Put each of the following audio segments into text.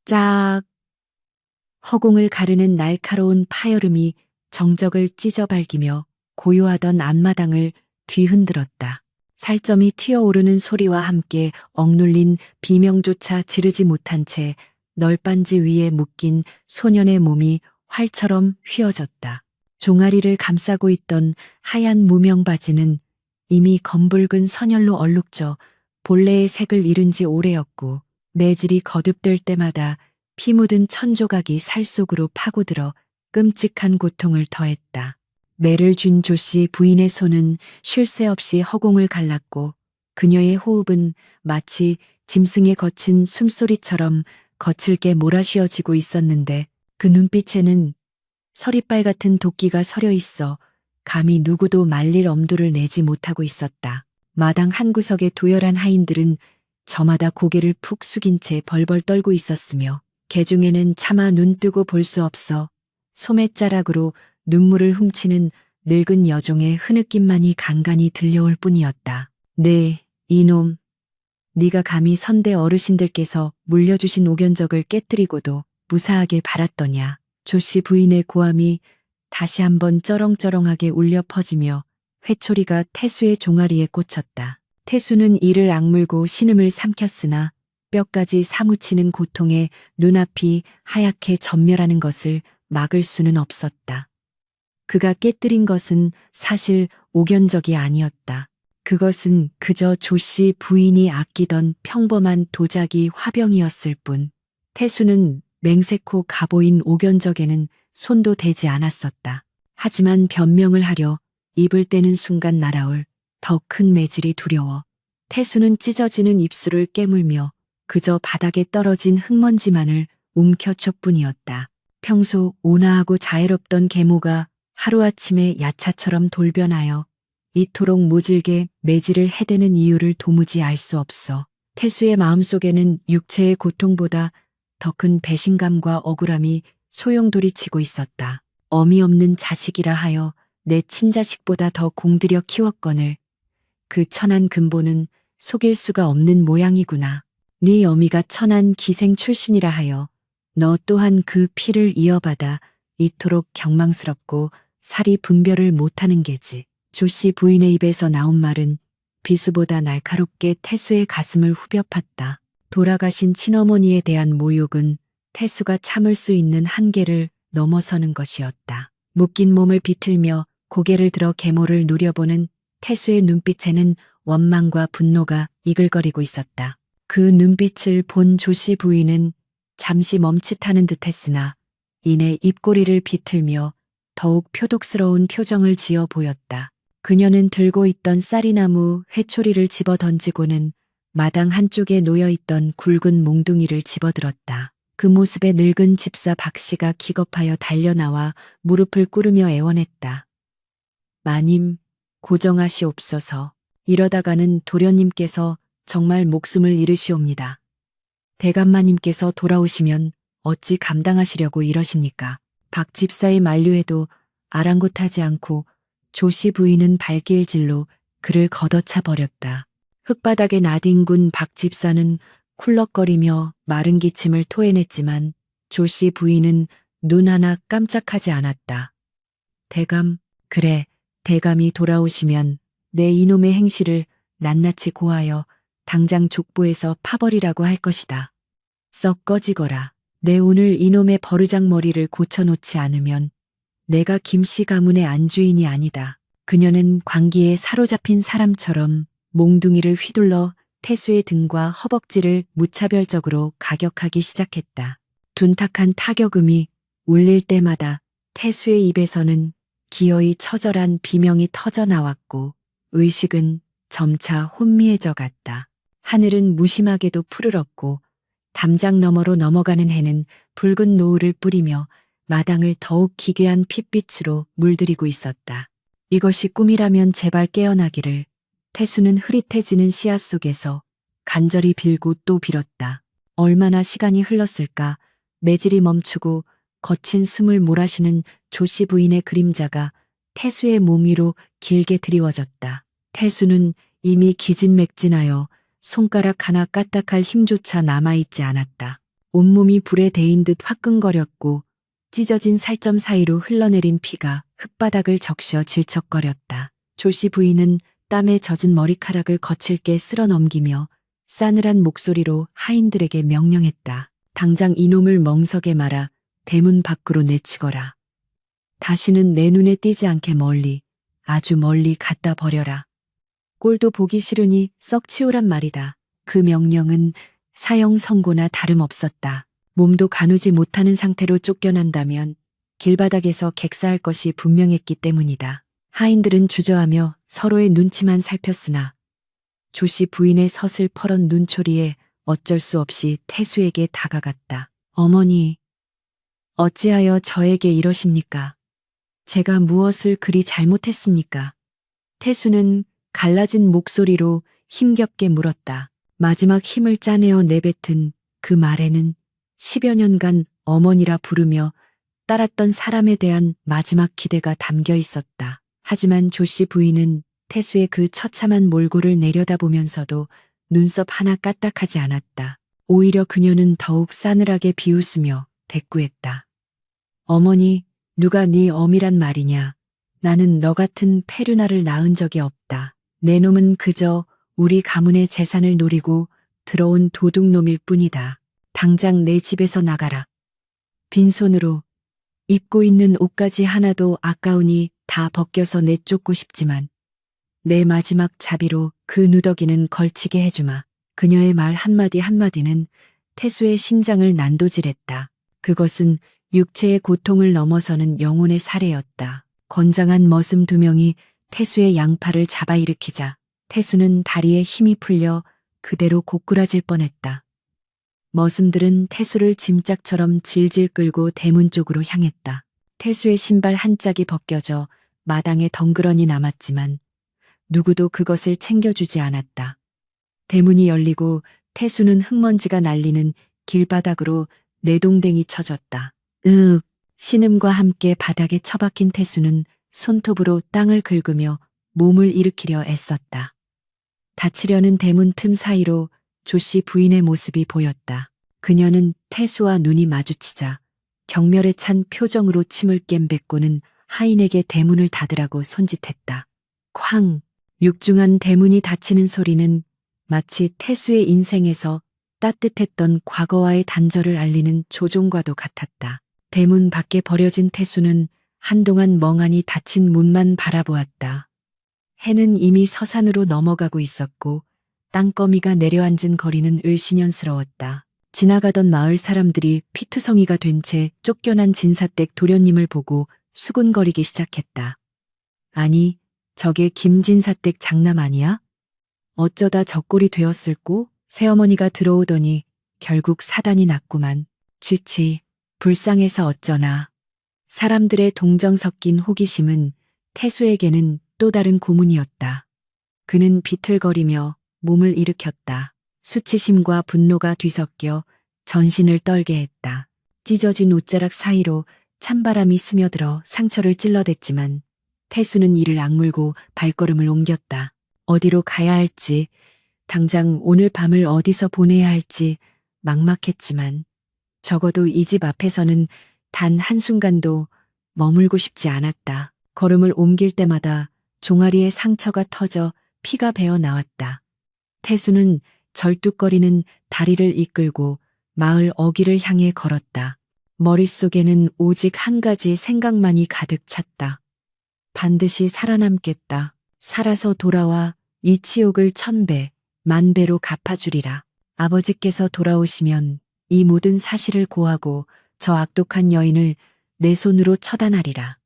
짝. 허공을 가르는 날카로운 파여름이 정적을 찢어발기며 고요하던 앞마당을 뒤흔들었다. 살점이 튀어오르는 소리와 함께 억눌린 비명조차 지르지 못한 채 널빤지 위에 묶인 소년의 몸이 활처럼 휘어졌다. 종아리를 감싸고 있던 하얀 무명 바지는 이미 검붉은 선혈로 얼룩져 본래의 색을 잃은 지 오래였고 매질이 거듭될 때마다 피 묻은 천조각이 살 속으로 파고들어 끔찍한 고통을 더했다. 매를 쥔 조씨 부인의 손은 쉴 새 없이 허공을 갈랐고 그녀의 호흡은 마치 짐승의 거친 숨소리처럼 거칠게 몰아쉬어지고 있었는데 그 눈빛에는 서리빨 같은 도끼가 서려 있어 감히 누구도 말릴 엄두를 내지 못하고 있었다. 마당 한 구석의 도열한 하인들은 저마다 고개를 푹 숙인 채 벌벌 떨고 있었으며 개 중에는 차마 눈 뜨고 볼 수 없어 소매자락으로 눈물을 훔치는 늙은 여종의 흐느낌만이 간간히 들려올 뿐이었다. 네, 이놈. 네가 감히 선대 어르신들께서 물려주신 오견적을 깨뜨리고도 무사하길 바랐더냐. 조씨 부인의 고함이 다시 한번 쩌렁쩌렁하게 울려 퍼지며 회초리가 태수의 종아리에 꽂혔다. 태수는 이를 악물고 신음을 삼켰으나 뼈까지 사무치는 고통에 눈앞이 하얗게 전멸하는 것을 막을 수는 없었다. 그가 깨뜨린 것은 사실 오견적이 아니었다. 그것은 그저 조씨 부인이 아끼던 평범한 도자기 화병이었을 뿐. 태수는 맹세코 가보인 오견적에는 손도 대지 않았었다. 하지만 변명을 하려 입을 떼는 순간 날아올 더 큰 매질이 두려워 태수는 찢어지는 입술을 깨물며 그저 바닥에 떨어진 흙먼지만을 움켜챈 뿐이었다. 평소 온화하고 자애롭던 계모가 하루아침에 야차처럼 돌변하여 이토록 모질게 매질을 해대는 이유를 도무지 알 수 없어. 태수의 마음속에는 육체의 고통보다 더 큰 배신감과 억울함이 소용돌이치고 있었다. 어미 없는 자식이라 하여 내 친자식보다 더 공들여 키웠거늘 그 천한 근본은 속일 수가 없는 모양이구나. 네 어미가 천한 기생 출신이라 하여 너 또한 그 피를 이어받아 이토록 경망스럽고 살이 분별을 못하는 게지. 조씨 부인의 입에서 나온 말은 비수보다 날카롭게 태수의 가슴을 후벼 팠다. 돌아가신 친어머니에 대한 모욕은 태수가 참을 수 있는 한계를 넘어서는 것이었다. 묶인 몸을 비틀며 고개를 들어 계모를 누려보는 태수의 눈빛에는 원망과 분노가 이글거리고 있었다. 그 눈빛을 본 조씨 부인은 잠시 멈칫하는 듯했으나 이내 입꼬리를 비틀며 더욱 표독스러운 표정을 지어 보였다. 그녀는 들고 있던 쌀이나무 회초리를 집어 던지고는 마당 한쪽에 놓여있던 굵은 몽둥이를 집어들었다. 그 모습에 늙은 집사 박씨가 기겁하여 달려나와 무릎을 꿇으며 애원했다. 마님, 고정하시옵소서. 이러다가는 도련님께서 정말 목숨을 잃으시옵니다. 대감마님께서 돌아오시면 어찌 감당하시려고 이러십니까? 박 집사의 만류에도 아랑곳하지 않고 조씨 부인은 발길질로 그를 걷어차 버렸다. 흙바닥에 나뒹군 박 집사는 쿨럭거리며 마른 기침을 토해냈지만 조씨 부인은 눈 하나 깜짝하지 않았다. 대감, 그래, 대감이 돌아오시면 내 이놈의 행실을 낱낱이 고하여 당장 족보에서 파버리라고 할 것이다. 썩 꺼지거라. 내 오늘 이놈의 버르장머리를 고쳐놓지 않으면 내가 김씨 가문의 안주인이 아니다. 그녀는 광기에 사로잡힌 사람처럼 몽둥이를 휘둘러 태수의 등과 허벅지를 무차별적으로 가격하기 시작했다. 둔탁한 타격음이 울릴 때마다 태수의 입에서는 기어이 처절한 비명이 터져 나왔고 의식은 점차 혼미해져 갔다. 하늘은 무심하게도 푸르렀고 담장 너머로 넘어가는 해는 붉은 노을을 뿌리며 마당을 더욱 기괴한 핏빛으로 물들이고 있었다. 이것이 꿈이라면 제발 깨어나기를 태수는 흐릿해지는 씨앗 속에서 간절히 빌고 또 빌었다. 얼마나 시간이 흘렀을까. 매질이 멈추고 거친 숨을 몰아쉬는 조씨 부인의 그림자가 태수의 몸 위로 길게 드리워졌다. 태수는 이미 기진맥진하여 손가락 하나 까딱할 힘조차 남아있지 않았다. 온몸이 불에 데인 듯 화끈거렸고 찢어진 살점 사이로 흘러내린 피가 흙바닥을 적셔 질척거렸다. 조씨 부인은 땀에 젖은 머리카락을 거칠게 쓸어 넘기며 싸늘한 목소리로 하인들에게 명령했다. 당장 이놈을 멍석에 말아 대문 밖으로 내치거라. 다시는 내 눈에 띄지 않게 멀리, 아주 멀리 갖다 버려라. 꼴도 보기 싫으니 썩 치우란 말이다. 그 명령은 사형 선고나 다름없었다. 몸도 가누지 못하는 상태로 쫓겨난다면 길바닥에서 객사할 것이 분명했기 때문이다. 하인들은 주저하며 서로의 눈치만 살폈으나 조씨 부인의 서슬퍼런 눈초리에 어쩔 수 없이 태수에게 다가갔다. 어머니, 어찌하여 저에게 이러십니까? 제가 무엇을 그리 잘못했습니까? 태수는 갈라진 목소리로 힘겹게 물었다. 마지막 힘을 짜내어 내뱉은 그 말에는 10여 년간 어머니라 부르며 따랐던 사람에 대한 마지막 기대가 담겨 있었다. 하지만 조씨 부인은 태수의 그 처참한 몰골을 내려다보면서도 눈썹 하나 까딱하지 않았다. 오히려 그녀는 더욱 싸늘하게 비웃으며 대꾸했다. 어머니, 누가 네 어미란 말이냐. 나는 너 같은 페류나를 낳은 적이 없다. 내 놈은 그저 우리 가문의 재산을 노리고 들어온 도둑놈일 뿐이다. 당장 내 집에서 나가라. 빈손으로 입고 있는 옷까지 하나도 아까우니 다 벗겨서 내쫓고 싶지만 내 마지막 자비로 그 누더기는 걸치게 해주마. 그녀의 말 한마디 한마디는 태수의 심장을 난도질했다. 그것은 육체의 고통을 넘어서는 영혼의 살해였다. 건장한 머슴 2명이 태수의 양팔을 잡아일으키자 태수는 다리에 힘이 풀려 그대로 고꾸라질 뻔했다. 머슴들은 태수를 짐짝처럼 질질 끌고 대문 쪽으로 향했다. 태수의 신발 한 짝이 벗겨져 마당에 덩그러니 남았지만 누구도 그것을 챙겨주지 않았다. 대문이 열리고 태수는 흙먼지가 날리는 길바닥으로 내동댕이 쳐졌다. 신음과 함께 바닥에 처박힌 태수는 손톱으로 땅을 긁으며 몸을 일으키려 애썼다. 닫히려는 대문 틈 사이로 조씨 부인의 모습이 보였다. 그녀는 태수와 눈이 마주치자 경멸에 찬 표정으로 침을 깬 뱉고는 하인에게 대문을 닫으라고 손짓했다. 쾅! 육중한 대문이 닫히는 소리는 마치 태수의 인생에서 따뜻했던 과거와의 단절을 알리는 조종과도 같았다. 대문 밖에 버려진 태수는 한동안 멍하니 닫힌 문만 바라보았다. 해는 이미 서산으로 넘어가고 있었고 땅거미가 내려앉은 거리는 을씨년스러웠다. 지나가던 마을 사람들이 피투성이가 된 채 쫓겨난 진사댁 도련님을 보고 수군거리기 시작했다. 아니, 저게 김진사댁 장남 아니야? 어쩌다 저 꼴이 되었을꼬? 새어머니가 들어오더니 결국 사단이 났구만. 취취, 불쌍해서 어쩌나. 사람들의 동정 섞인 호기심은 태수에게는 또 다른 고문이었다. 그는 비틀거리며 몸을 일으켰다. 수치심과 분노가 뒤섞여 전신을 떨게 했다. 찢어진 옷자락 사이로 찬바람이 스며들어 상처를 찔러댔지만 태수는 이를 악물고 발걸음을 옮겼다. 어디로 가야 할지, 당장 오늘 밤을 어디서 보내야 할지 막막했지만 적어도 이 집 앞에서는 단 한순간도 머물고 싶지 않았다. 걸음을 옮길 때마다 종아리에 상처가 터져 피가 배어 나왔다. 태수는 절뚝거리는 다리를 이끌고 마을 어귀를 향해 걸었다. 머릿속에는 오직 한 가지 생각만이 가득 찼다. 반드시 살아남겠다. 살아서 돌아와 이 치욕을 1000배, 10,000배로 갚아주리라. 아버지께서 돌아오시면 이 모든 사실을 고하고 저 악독한 여인을 내 손으로 처단하리라.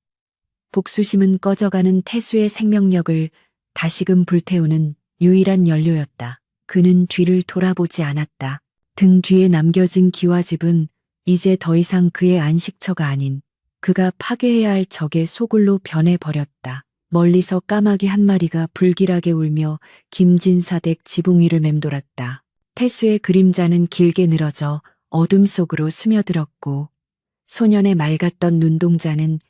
복수심은 꺼져가는 태수의 생명력을 다시금 불태우는 유일한 연료였다. 그는 뒤를 돌아보지 않았다. 등 뒤에 남겨진 기와집은 이제 더 이상 그의 안식처가 아닌 그가 파괴해야 할 적의 소굴로 변해버렸다. 멀리서 까마귀 한 마리가 불길하게 울며 김진사댁 지붕 위를 맴돌았다. 태수의 그림자는 길게 늘어져 어둠 속으로 스며들었고 소년의 맑았던 눈동자는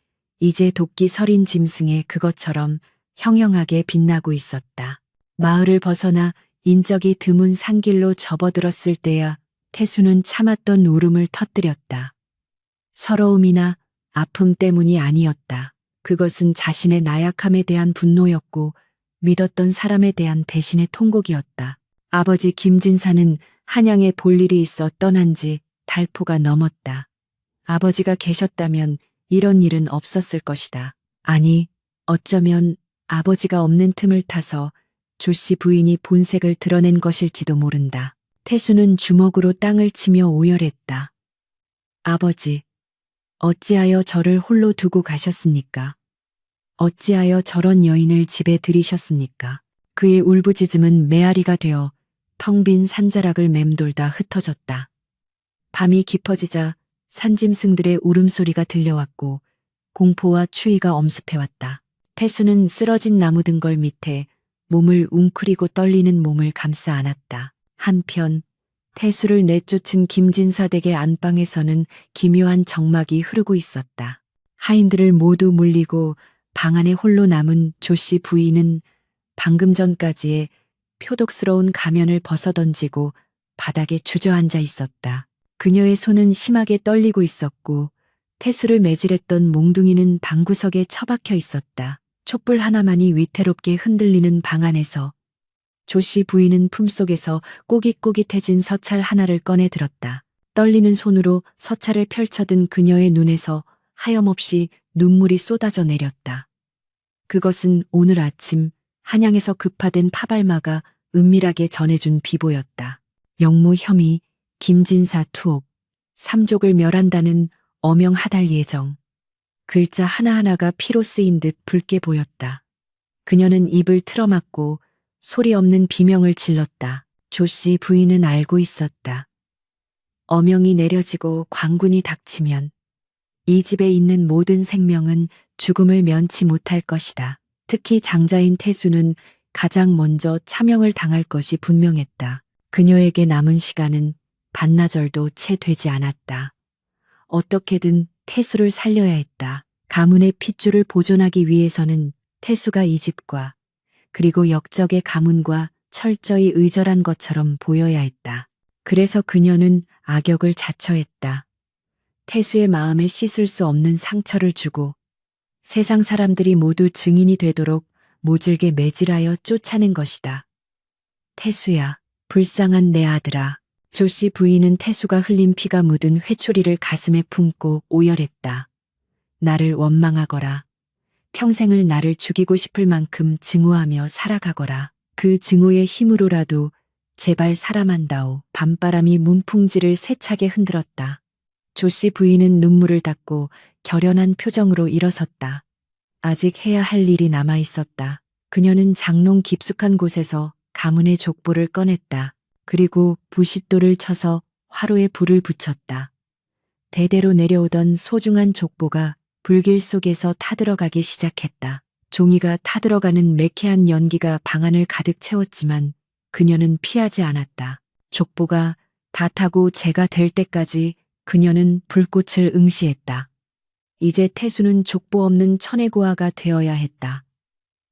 이제 도끼 서린 짐승의 그것처럼 형형하게 빛나고 있었다. 마을을 벗어나 인적이 드문 산길로 접어들었을 때야 태수는 참았던 울음을 터뜨렸다. 서러움이나 아픔 때문이 아니었다. 그것은 자신의 나약함에 대한 분노였고 믿었던 사람에 대한 배신의 통곡이었다. 아버지 김진사는 한양에 볼 일이 있어 떠난 지 달포가 넘었다. 아버지가 계셨다면 이런 일은 없었을 것이다. 아니, 어쩌면 아버지가 없는 틈을 타서 조씨 부인이 본색을 드러낸 것일지도 모른다. 태수는 주먹으로 땅을 치며 오열했다. 아버지, 어찌하여 저를 홀로 두고 가셨습니까? 어찌하여 저런 여인을 집에 들이셨습니까? 그의 울부짖음은 메아리가 되어 텅 빈 산자락을 맴돌다 흩어졌다. 밤이 깊어지자 산짐승들의 울음소리가 들려왔고 공포와 추위가 엄습해왔다. 태수는 쓰러진 나무 등걸 밑에 몸을 웅크리고 떨리는 몸을 감싸 안았다. 한편 태수를 내쫓은 김진사 댁의 안방에서는 기묘한 정막이 흐르고 있었다. 하인들을 모두 물리고 방 안에 홀로 남은 조씨 부인은 방금 전까지의 표독스러운 가면을 벗어던지고 바닥에 주저앉아 있었다. 그녀의 손은 심하게 떨리고 있었고 태수를 매질했던 몽둥이는 방구석에 처박혀 있었다. 촛불 하나만이 위태롭게 흔들리는 방 안에서 조씨 부인은 품속에서 꼬깃꼬깃해진 서찰 하나를 꺼내 들었다. 떨리는 손으로 서찰을 펼쳐든 그녀의 눈에서 하염없이 눈물이 쏟아져 내렸다. 그것은 오늘 아침 한양에서 급파된 파발마가 은밀하게 전해준 비보였다. 영모 혐의, 김진사 투옥, 삼족을 멸한다는 어명 하달 예정. 글자 하나하나가 피로 쓰인 듯 붉게 보였다. 그녀는 입을 틀어막고 소리 없는 비명을 질렀다. 조씨 부인은 알고 있었다. 어명이 내려지고 광군이 닥치면 이 집에 있는 모든 생명은 죽음을 면치 못할 것이다. 특히 장자인 태수는 가장 먼저 차명을 당할 것이 분명했다. 그녀에게 남은 시간은 반나절도 채 되지 않았다. 어떻게든 태수를 살려야 했다. 가문의 핏줄을 보존하기 위해서는 태수가 이 집과 그리고 역적의 가문과 철저히 의절한 것처럼 보여야 했다. 그래서 그녀는 악역을 자처했다. 태수의 마음에 씻을 수 없는 상처를 주고 세상 사람들이 모두 증인이 되도록 모질게 매질하여 쫓아낸 것이다. 태수야, 불쌍한 내 아들아. 조씨 부인은 태수가 흘린 피가 묻은 회초리를 가슴에 품고 오열했다. 나를 원망하거라. 평생을 나를 죽이고 싶을 만큼 증오하며 살아가거라. 그 증오의 힘으로라도 제발 사람한다오. 밤바람이 문풍지를 세차게 흔들었다. 조씨 부인은 눈물을 닦고 결연한 표정으로 일어섰다. 아직 해야 할 일이 남아 있었다. 그녀는 장롱 깊숙한 곳에서 가문의 족보를 꺼냈다. 그리고 부싯돌을 쳐서 화로에 불을 붙였다. 대대로 내려오던 소중한 족보가 불길 속에서 타들어가기 시작했다. 종이가 타들어가는 매캐한 연기가 방안을 가득 채웠지만 그녀는 피하지 않았다. 족보가 다 타고 재가 될 때까지 그녀는 불꽃을 응시했다. 이제 태수는 족보 없는 천혜고아가 되어야 했다.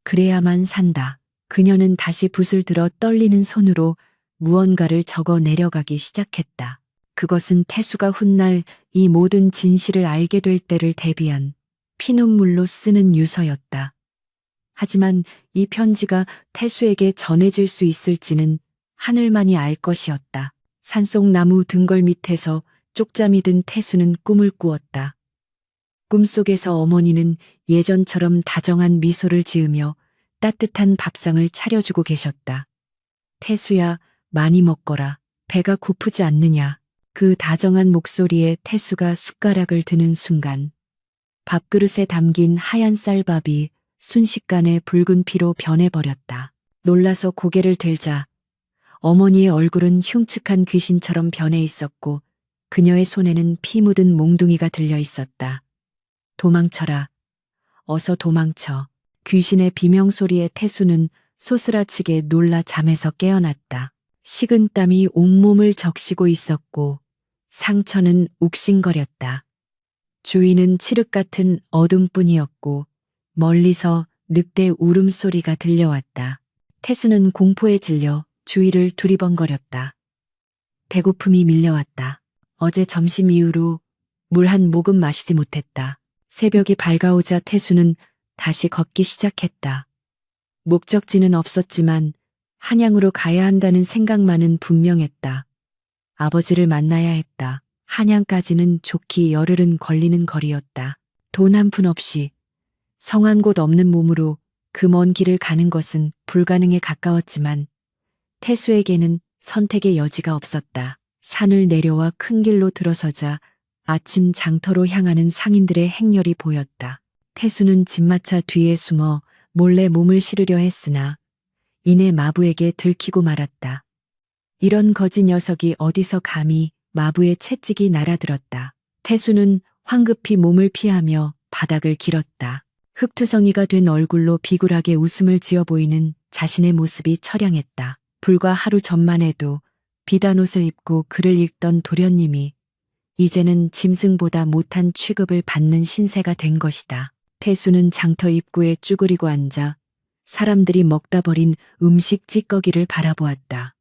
그래야만 산다. 그녀는 다시 붓을 들어 떨리는 손으로 무언가를 적어 내려가기 시작했다. 그것은 태수가 훗날 이 모든 진실을 알게 될 때를 대비한 피눈물로 쓰는 유서였다. 하지만 이 편지가 태수에게 전해질 수 있을지는 하늘만이 알 것이었다. 산속 나무 등걸 밑에서 쪽잠이 든 태수는 꿈을 꾸었다. 꿈속에서 어머니는 예전처럼 다정한 미소를 지으며 따뜻한 밥상을 차려주고 계셨다. 태수야, 많이 먹거라. 배가 고프지 않느냐. 그 다정한 목소리에 태수가 숟가락을 드는 순간 밥그릇에 담긴 하얀 쌀밥이 순식간에 붉은 피로 변해버렸다. 놀라서 고개를 들자 어머니의 얼굴은 흉측한 귀신처럼 변해 있었고 그녀의 손에는 피 묻은 몽둥이가 들려 있었다. 도망쳐라. 어서 도망쳐. 귀신의 비명소리에 태수는 소스라치게 놀라 잠에서 깨어났다. 식은 땀이 온몸을 적시고 있었고 상처는 욱신거렸다. 주위는 칠흑 같은 어둠뿐이었고 멀리서 늑대 울음소리가 들려왔다. 태수는 공포에 질려 주위를 두리번거렸다. 배고픔이 밀려왔다. 어제 점심 이후로 물 한 모금 마시지 못했다. 새벽이 밝아오자 태수는 다시 걷기 시작했다. 목적지는 없었지만 한양으로 가야 한다는 생각만은 분명했다. 아버지를 만나야 했다. 한양까지는 좋기 열흘은 걸리는 거리였다. 돈 한 푼 없이 성한 곳 없는 몸으로 그 먼 길을 가는 것은 불가능에 가까웠지만 태수에게는 선택의 여지가 없었다. 산을 내려와 큰 길로 들어서자 아침 장터로 향하는 상인들의 행렬이 보였다. 태수는 집마차 뒤에 숨어 몰래 몸을 실으려 했으나 이내 마부에게 들키고 말았다. 이런 거지 녀석이 어디서 감히 마부의 채찍이 날아들었다. 태수는 황급히 몸을 피하며 바닥을 길었다. 흙투성이가 된 얼굴로 비굴하게 웃음을 지어 보이는 자신의 모습이 처량했다. 불과 하루 전만 해도 비단 옷을 입고 글을 읽던 도련님이 이제는 짐승보다 못한 취급을 받는 신세가 된 것이다. 태수는 장터 입구에 쭈그리고 앉아 사람들이 먹다 버린 음식 찌꺼기를 바라보았다.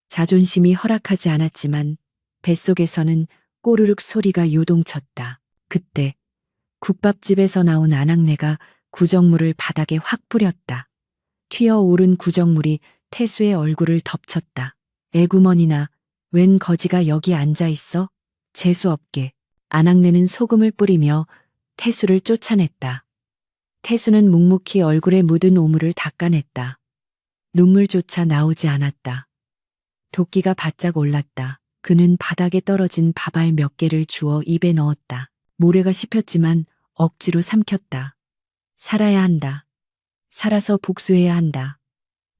자존심이 허락하지 않았지만 뱃속에서는 꼬르륵 소리가 요동쳤다. 그때 국밥집에서 나온 아낙네가 구정물을 바닥에 확 뿌렸다. 튀어오른 구정물이 태수의 얼굴을 덮쳤다. 애구머니나 웬 거지가 여기 앉아 있어? 재수없게. 아낙네는 소금을 뿌리며 태수를 쫓아냈다. 태수는 묵묵히 얼굴에 묻은 오물을 닦아냈다. 눈물조차 나오지 않았다. 도끼가 바짝 올랐다. 그는 바닥에 떨어진 밥알 몇 개를 주워 입에 넣었다. 모래가 씹혔지만 억지로 삼켰다. 살아야 한다. 살아서 복수해야 한다.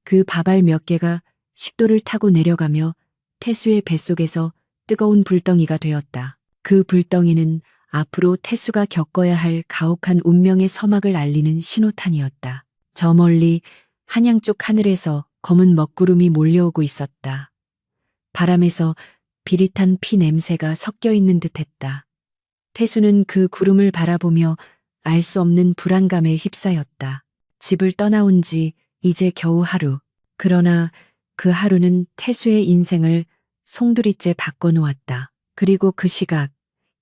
그 밥알 몇 개가 식도를 타고 내려가며 태수의 뱃속에서 뜨거운 불덩이가 되었다. 그 불덩이는 앞으로 태수가 겪어야 할 가혹한 운명의 서막을 알리는 신호탄이었다. 저 멀리 한양 쪽 하늘에서 검은 먹구름이 몰려오고 있었다. 바람에서 비릿한 피 냄새가 섞여 있는 듯했다. 태수는 그 구름을 바라보며 알 수 없는 불안감에 휩싸였다. 집을 떠나온 지 이제 겨우 하루. 그러나 그 하루는 태수의 인생을 송두리째 바꿔놓았다. 그리고 그 시각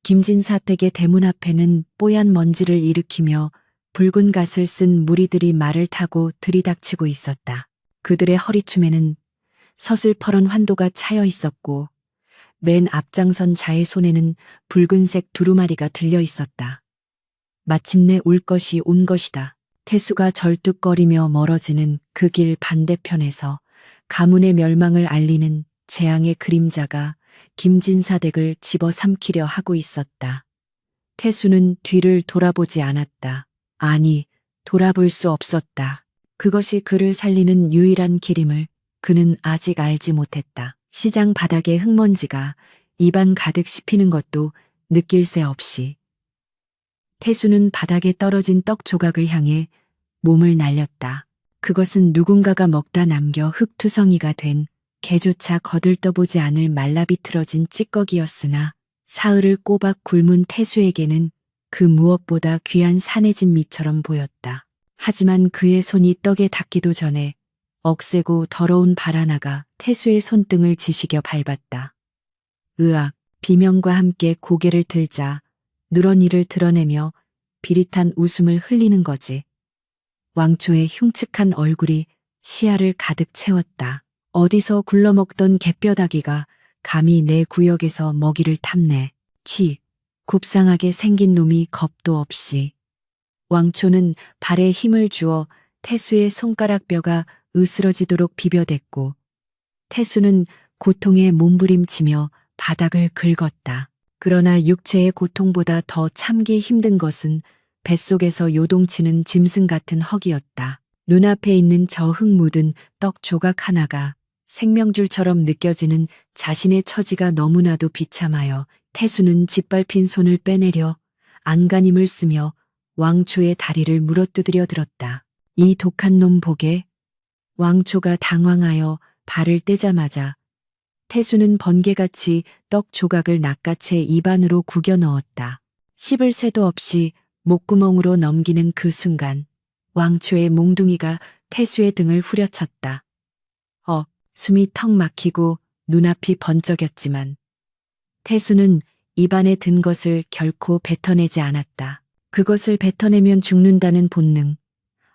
김진사 댁의 대문 앞에는 뽀얀 먼지를 일으키며 붉은 갓을 쓴 무리들이 말을 타고 들이닥치고 있었다. 그들의 허리춤에는 서슬퍼런 환도가 차여 있었고 맨 앞장선 자의 손에는 붉은색 두루마리가 들려 있었다. 마침내 올 것이 온 것이다. 태수가 절뚝거리며 멀어지는 그 길 반대편에서 가문의 멸망을 알리는 재앙의 그림자가 김진사 댁을 집어삼키려 하고 있었다. 태수는 뒤를 돌아보지 않았다. 아니, 돌아볼 수 없었다. 그것이 그를 살리는 유일한 길임을 그는 아직 알지 못했다. 시장 바닥에 흙먼지가 입안 가득 씹히는 것도 느낄 새 없이 태수는 바닥에 떨어진 떡 조각을 향해 몸을 날렸다. 그것은 누군가가 먹다 남겨 흙투성이가 된 개조차 거들떠보지 않을 말라비틀어진 찌꺼기였으나 사흘을 꼬박 굶은 태수에게는 그 무엇보다 귀한 산해진 미처럼 보였다. 하지만 그의 손이 떡에 닿기도 전에 억세고 더러운 발 하나가 태수의 손등을 지시겨 밟았다. 으악, 비명과 함께 고개를 들자 누런 이를 드러내며 비릿한 웃음을 흘리는 거지. 왕초의 흉측한 얼굴이 시야를 가득 채웠다. 어디서 굴러먹던 갯뼈다귀가 감히 내 구역에서 먹이를 탐내. 곱상하게 생긴 놈이 겁도 없이. 왕초는 발에 힘을 주어 태수의 손가락 뼈가 으스러지도록 비벼댔고 태수는 고통에 몸부림치며 바닥을 긁었다. 그러나 육체의 고통보다 더 참기 힘든 것은 뱃속에서 요동치는 짐승 같은 허기였다. 눈앞에 있는 저 흙 묻은 떡 조각 하나가 생명줄처럼 느껴지는 자신의 처지가 너무나도 비참하여 태수는 짓밟힌 손을 빼내려 안간힘을 쓰며 왕초의 다리를 물어뜯으려 들었다. 이 독한 놈 보게. 왕초가 당황하여 발을 떼자마자 태수는 번개같이 떡 조각을 낚아채 입안으로 구겨 넣었다. 씹을 새도 없이 목구멍으로 넘기는 그 순간 왕초의 몽둥이가 태수의 등을 후려쳤다. 숨이 턱 막히고 눈앞이 번쩍였지만 태수는 입안에 든 것을 결코 뱉어내지 않았다. 그것을 뱉어내면 죽는다는 본능,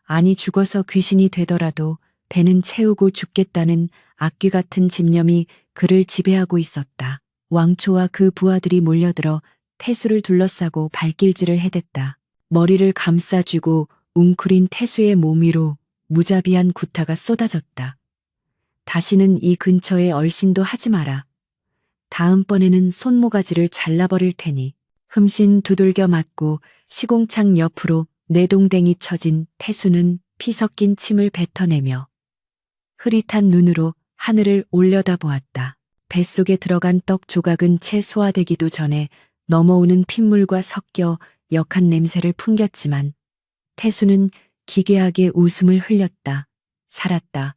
아니 죽어서 귀신이 되더라도 배는 채우고 죽겠다는 악귀 같은 집념이 그를 지배하고 있었다. 왕초와 그 부하들이 몰려들어 태수를 둘러싸고 발길질을 해댔다. 머리를 감싸쥐고 웅크린 태수의 몸 위로 무자비한 구타가 쏟아졌다. 다시는 이 근처에 얼씬도 하지 마라. 다음번에는 손모가지를 잘라버릴 테니. 흠씬 두들겨 맞고 시궁창 옆으로 내동댕이 쳐진 태수는 피 섞인 침을 뱉어내며 흐릿한 눈으로 하늘을 올려다보았다. 뱃속에 들어간 떡 조각은 채 소화되기도 전에 넘어오는 핏물과 섞여 역한 냄새를 풍겼지만 태수는 기괴하게 웃음을 흘렸다. 살았다.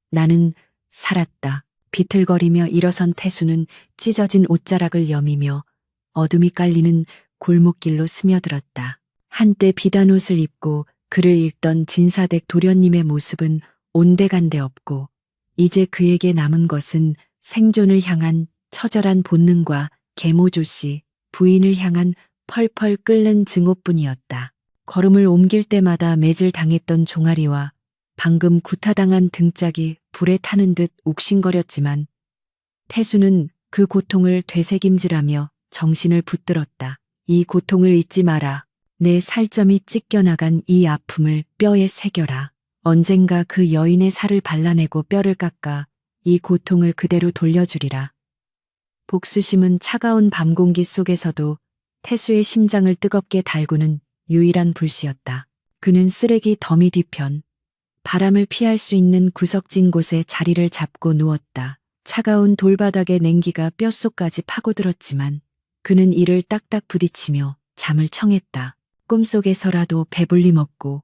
나는 살았다. 비틀거리며 일어선 태수는 찢어진 옷자락을 여미며 어둠이 깔리는 골목길로 스며들었다. 한때 비단 옷을 입고 그를 읽던 진사댁 도련님의 모습은 온데간데 없고 이제 그에게 남은 것은 생존을 향한 처절한 본능과 계모조씨 부인을 향한 펄펄 끓는 증오뿐이었다. 걸음을 옮길 때마다 매질 당했던 종아리와 방금 구타당한 등짝이 불에 타는 듯 욱신거렸지만 태수는 그 고통을 되새김질하며 정신을 붙들었다. 이 고통을 잊지 마라. 내 살점이 찢겨나간 이 아픔을 뼈에 새겨라. 언젠가 그 여인의 살을 발라내고 뼈를 깎아 이 고통을 그대로 돌려주리라. 복수심은 차가운 밤 공기 속에서도 태수의 심장을 뜨겁게 달구는 유일한 불씨였다. 그는 쓰레기 더미 뒤편, 바람을 피할 수 있는 구석진 곳에 자리를 잡고 누웠다. 차가운 돌바닥의 냉기가 뼛속까지 파고들었지만 그는 이를 딱딱 부딪히며 잠을 청했다. 꿈속에서라도 배불리 먹고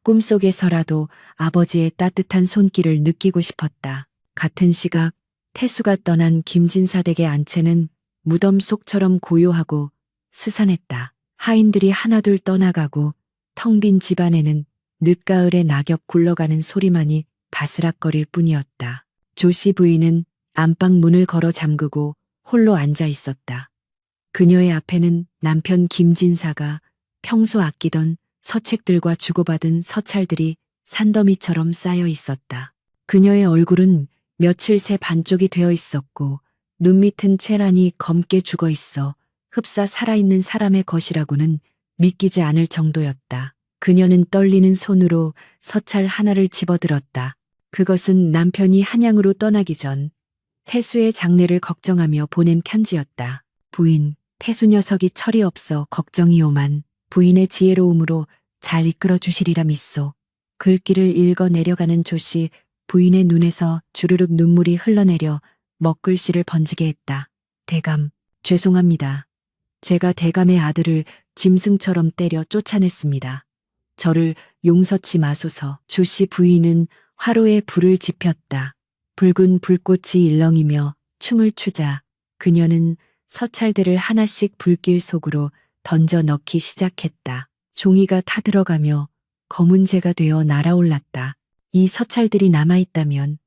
꿈속에서라도 아버지의 따뜻한 손길을 느끼고 싶었다. 같은 시각 태수가 떠난 김진사댁의 안채는 무덤 속처럼 고요하고 스산했다. 하인들이 하나둘 떠나가고 텅 빈 집안에는 늦가을의 낙엽 굴러가는 소리만이 바스락거릴 뿐이었다. 조씨 부인은 안방 문을 걸어 잠그고 홀로 앉아 있었다. 그녀의 앞에는 남편 김진사가 평소 아끼던 서책들과 주고받은 서찰들이 산더미처럼 쌓여 있었다. 그녀의 얼굴은 며칠 새 반쪽이 되어 있었고 눈 밑은 채란이 검게 죽어 있어 흡사 살아있는 사람의 것이라고는 믿기지 않을 정도였다. 그녀는 떨리는 손으로 서찰 하나를 집어들었다. 그것은 남편이 한양으로 떠나기 전 태수의 장례를 걱정하며 보낸 편지였다. 부인, 태수 녀석이 철이 없어 걱정이오만 부인의 지혜로움으로 잘 이끌어 주시리라 믿소. 글귀를 읽어 내려가는 조씨 부인의 눈에서 주르륵 눈물이 흘러내려 먹글씨를 번지게 했다. 대감, 죄송합니다. 제가 대감의 아들을 짐승처럼 때려 쫓아냈습니다. 저를 용서치 마소서. 조씨 부인은 화로에 불을 지폈다. 붉은 불꽃이 일렁이며 춤을 추자 그녀는 서찰들을 하나씩 불길 속으로 던져 넣기 시작했다. 종이가 타들어가며 검은 재가 되어 날아올랐다. 이 서찰들이 남아있다면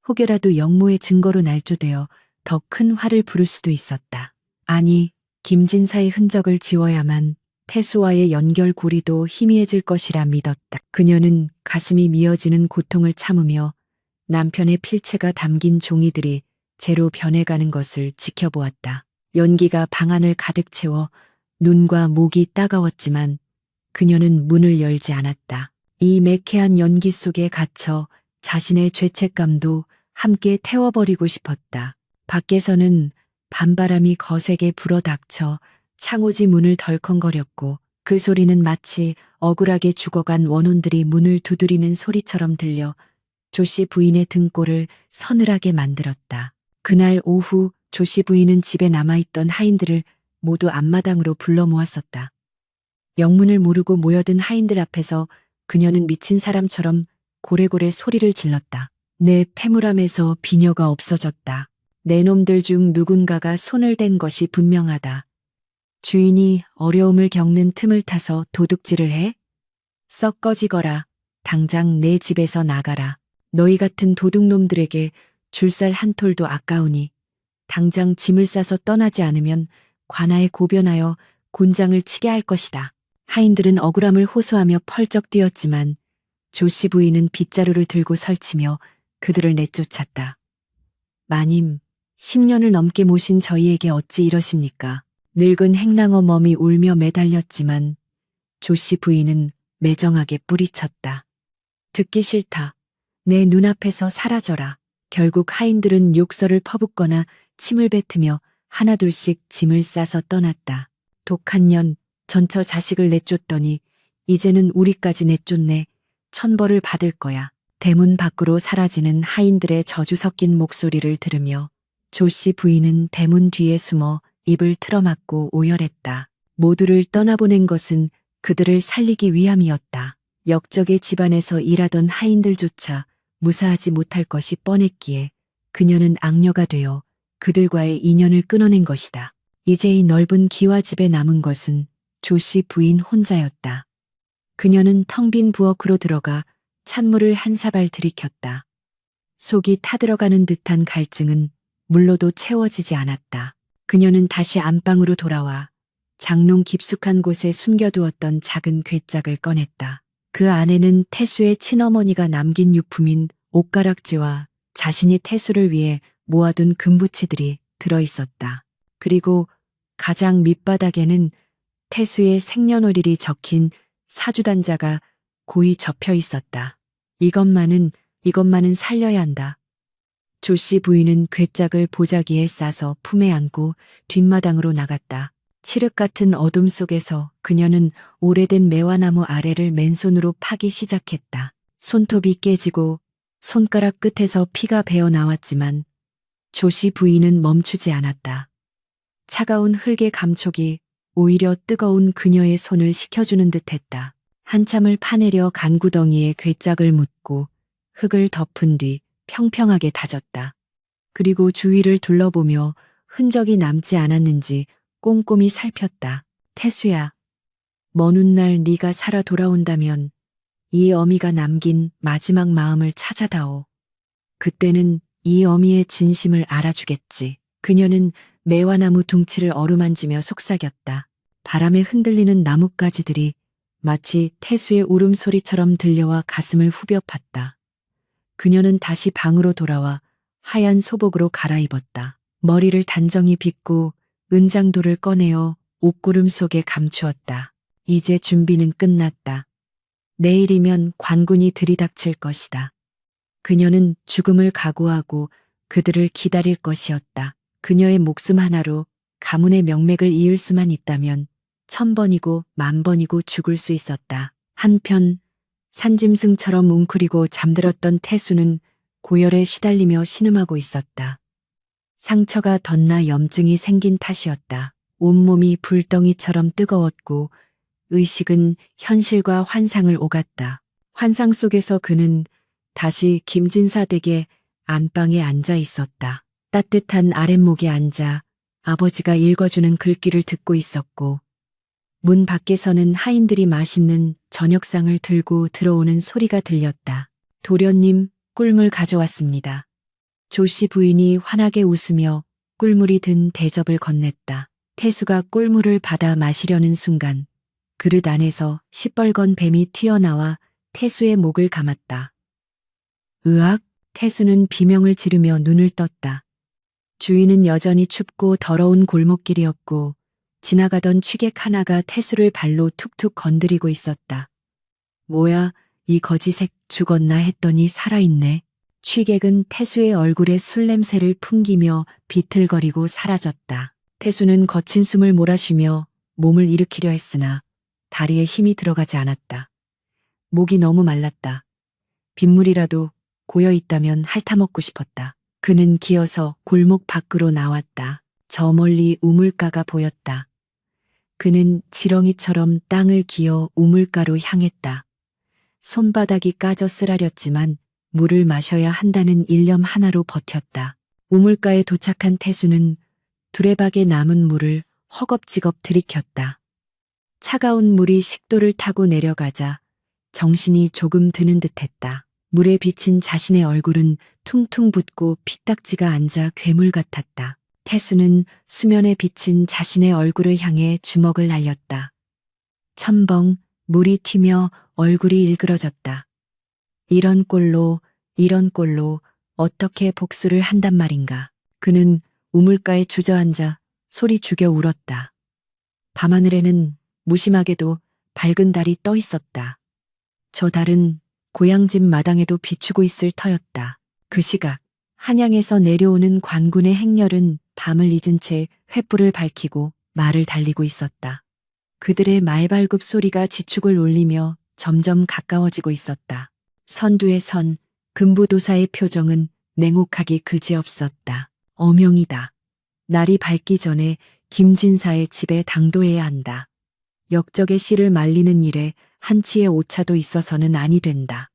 혹여라도 영모의 증거로 날조되어 더 큰 화를 부를 수도 있었다. 아니, 김진사의 흔적을 지워야만 태수와의 연결고리도 희미해질 것이라 믿었다. 그녀는 가슴이 미어지는 고통을 참으며 남편의 필체가 담긴 종이들이 재로 변해가는 것을 지켜보았다. 연기가 방 안을 가득 채워 눈과 목이 따가웠지만 그녀는 문을 열지 않았다. 이 매캐한 연기 속에 갇혀 자신의 죄책감도 함께 태워버리고 싶었다. 밖에서는 밤바람이 거세게 불어닥쳐 창호지 문을 덜컹거렸고 그 소리는 마치 억울하게 죽어간 원혼들이 문을 두드리는 소리처럼 들려 조씨 부인의 등골을 서늘하게 만들었다. 그날 오후 조씨 부인은 집에 남아있던 하인들을 모두 앞마당으로 불러 모았었다. 영문을 모르고 모여든 하인들 앞에서 그녀는 미친 사람처럼 고래고래 소리를 질렀다. 내 패물함에서 비녀가 없어졌다. 내 놈들 중 누군가가 손을 댄 것이 분명하다. 주인이 어려움을 겪는 틈을 타서 도둑질을 해? 썩 꺼지거라. 당장 내 집에서 나가라. 너희 같은 도둑놈들에게 줄살 한 톨도 아까우니 당장 짐을 싸서 떠나지 않으면 관아에 고변하여 곤장을 치게 할 것이다. 하인들은 억울함을 호소하며 펄쩍 뛰었지만 조씨 부인은 빗자루를 들고 설치며 그들을 내쫓았다. 마님, 10년을 넘게 모신 저희에게 어찌 이러십니까? 늙은 행랑어 멈이 울며 매달렸지만 조씨 부인은 매정하게 뿌리쳤다. 듣기 싫다. 내 눈앞에서 사라져라. 결국 하인들은 욕설을 퍼붓거나 침을 뱉으며 하나둘씩 짐을 싸서 떠났다. 독한 년, 전처 자식을 내쫓더니 이제는 우리까지 내쫓네. 천벌을 받을 거야. 대문 밖으로 사라지는 하인들의 저주 섞인 목소리를 들으며 조씨 부인은 대문 뒤에 숨어 입을 틀어막고 오열했다. 모두를 떠나보낸 것은 그들을 살리기 위함이었다. 역적의 집안에서 일하던 하인들조차 무사하지 못할 것이 뻔했기에 그녀는 악녀가 되어 그들과의 인연을 끊어낸 것이다. 이제 이 넓은 기와집에 남은 것은 조씨 부인 혼자였다. 그녀는 텅 빈 부엌으로 들어가 찬물을 한 사발 들이켰다. 속이 타들어가는 듯한 갈증은 물로도 채워지지 않았다. 그녀는 다시 안방으로 돌아와 장롱 깊숙한 곳에 숨겨두었던 작은 괴짝을 꺼냈다. 그 안에는 태수의 친어머니가 남긴 유품인 옷가락지와 자신이 태수를 위해 모아둔 금부치들이 들어있었다. 그리고 가장 밑바닥에는 태수의 생년월일이 적힌 사주단자가 고이 접혀 있었다. 이것만은 살려야 한다. 조씨 부인은 괴짝을 보자기에 싸서 품에 안고 뒷마당으로 나갔다. 칠흑 같은 어둠 속에서 그녀는 오래된 매화나무 아래를 맨손으로 파기 시작했다. 손톱이 깨지고 손가락 끝에서 피가 배어 나왔지만 조씨 부인은 멈추지 않았다. 차가운 흙의 감촉이 오히려 뜨거운 그녀의 손을 식혀주는 듯했다. 한참을 파내려 간구덩이에 괴짝을 묻고 흙을 덮은 뒤 평평하게 다졌다. 그리고 주위를 둘러보며 흔적이 남지 않았는지 꼼꼼히 살폈다. 태수야, 먼 훗날 네가 살아 돌아온다면 이 어미가 남긴 마지막 마음을 찾아다오. 그때는 이 어미의 진심을 알아주겠지. 그녀는 매화나무 둥치를 어루만지며 속삭였다. 바람에 흔들리는 나뭇가지들이 마치 태수의 울음소리처럼 들려와 가슴을 후벼 팠다. 그녀는 다시 방으로 돌아와 하얀 소복으로 갈아입었다. 머리를 단정히 빗고 은장도를 꺼내어 옷구름 속에 감추었다. 이제 준비는 끝났다. 내일이면 관군이 들이닥칠 것이다. 그녀는 죽음을 각오하고 그들을 기다릴 것이었다. 그녀의 목숨 하나로 가문의 명맥을 이을 수만 있다면 1000번이고 10,000번이고 죽을 수 있었다. 한편 산짐승처럼 웅크리고 잠들었던 태수는 고열에 시달리며 신음하고 있었다. 상처가 덧나 염증이 생긴 탓이었다. 온몸이 불덩이처럼 뜨거웠고 의식은 현실과 환상을 오갔다. 환상 속에서 그는 다시 김진사 댁의 안방에 앉아 있었다. 따뜻한 아랫목에 앉아 아버지가 읽어주는 글귀를 듣고 있었고 문 밖에서는 하인들이 맛있는 저녁상을 들고 들어오는 소리가 들렸다. 도련님, 꿀물 가져왔습니다. 조씨 부인이 환하게 웃으며 꿀물이 든 대접을 건넸다. 태수가 꿀물을 받아 마시려는 순간 그릇 안에서 시뻘건 뱀이 튀어나와 태수의 목을 감았다. 으악! 태수는 비명을 지르며 눈을 떴다. 주위는 여전히 춥고 더러운 골목길이었고 지나가던 취객 하나가 태수를 발로 툭툭 건드리고 있었다. 뭐야, 이 거지색 죽었나 했더니 살아있네. 취객은 태수의 얼굴에 술 냄새를 풍기며 비틀거리고 사라졌다. 태수는 거친 숨을 몰아쉬며 몸을 일으키려 했으나 다리에 힘이 들어가지 않았다. 목이 너무 말랐다. 빗물이라도 고여 있다면 핥아먹고 싶었다. 그는 기어서 골목 밖으로 나왔다. 저 멀리 우물가가 보였다. 그는 지렁이처럼 땅을 기어 우물가로 향했다. 손바닥이 까져 쓰라렸지만 물을 마셔야 한다는 일념 하나로 버텼다. 우물가에 도착한 태수는 두레박에 남은 물을 허겁지겁 들이켰다. 차가운 물이 식도를 타고 내려가자 정신이 조금 드는 듯했다. 물에 비친 자신의 얼굴은 퉁퉁 붓고 피딱지가 앉아 괴물 같았다. 태수는 수면에 비친 자신의 얼굴을 향해 주먹을 날렸다. 첨벙 물이 튀며 얼굴이 일그러졌다. 이런 꼴로 어떻게 복수를 한단 말인가. 그는 우물가에 주저앉아 소리 죽여 울었다. 밤하늘에는 무심하게도 밝은 달이 떠 있었다. 저 달은 고향집 마당에도 비추고 있을 터였다. 그 시각 한양에서 내려오는 관군의 행렬은 밤을 잊은 채 횃불을 밝히고 말을 달리고 있었다. 그들의 말발굽 소리가 지축을 울리며 점점 가까워지고 있었다. 선두에 선 금부도사의 표정은 냉혹하기 그지없었다. 어명이다. 날이 밝기 전에 김진사의 집에 당도해야 한다. 역적의 씨를 말리는 일에 한치의 오차도 있어서는 아니 된다.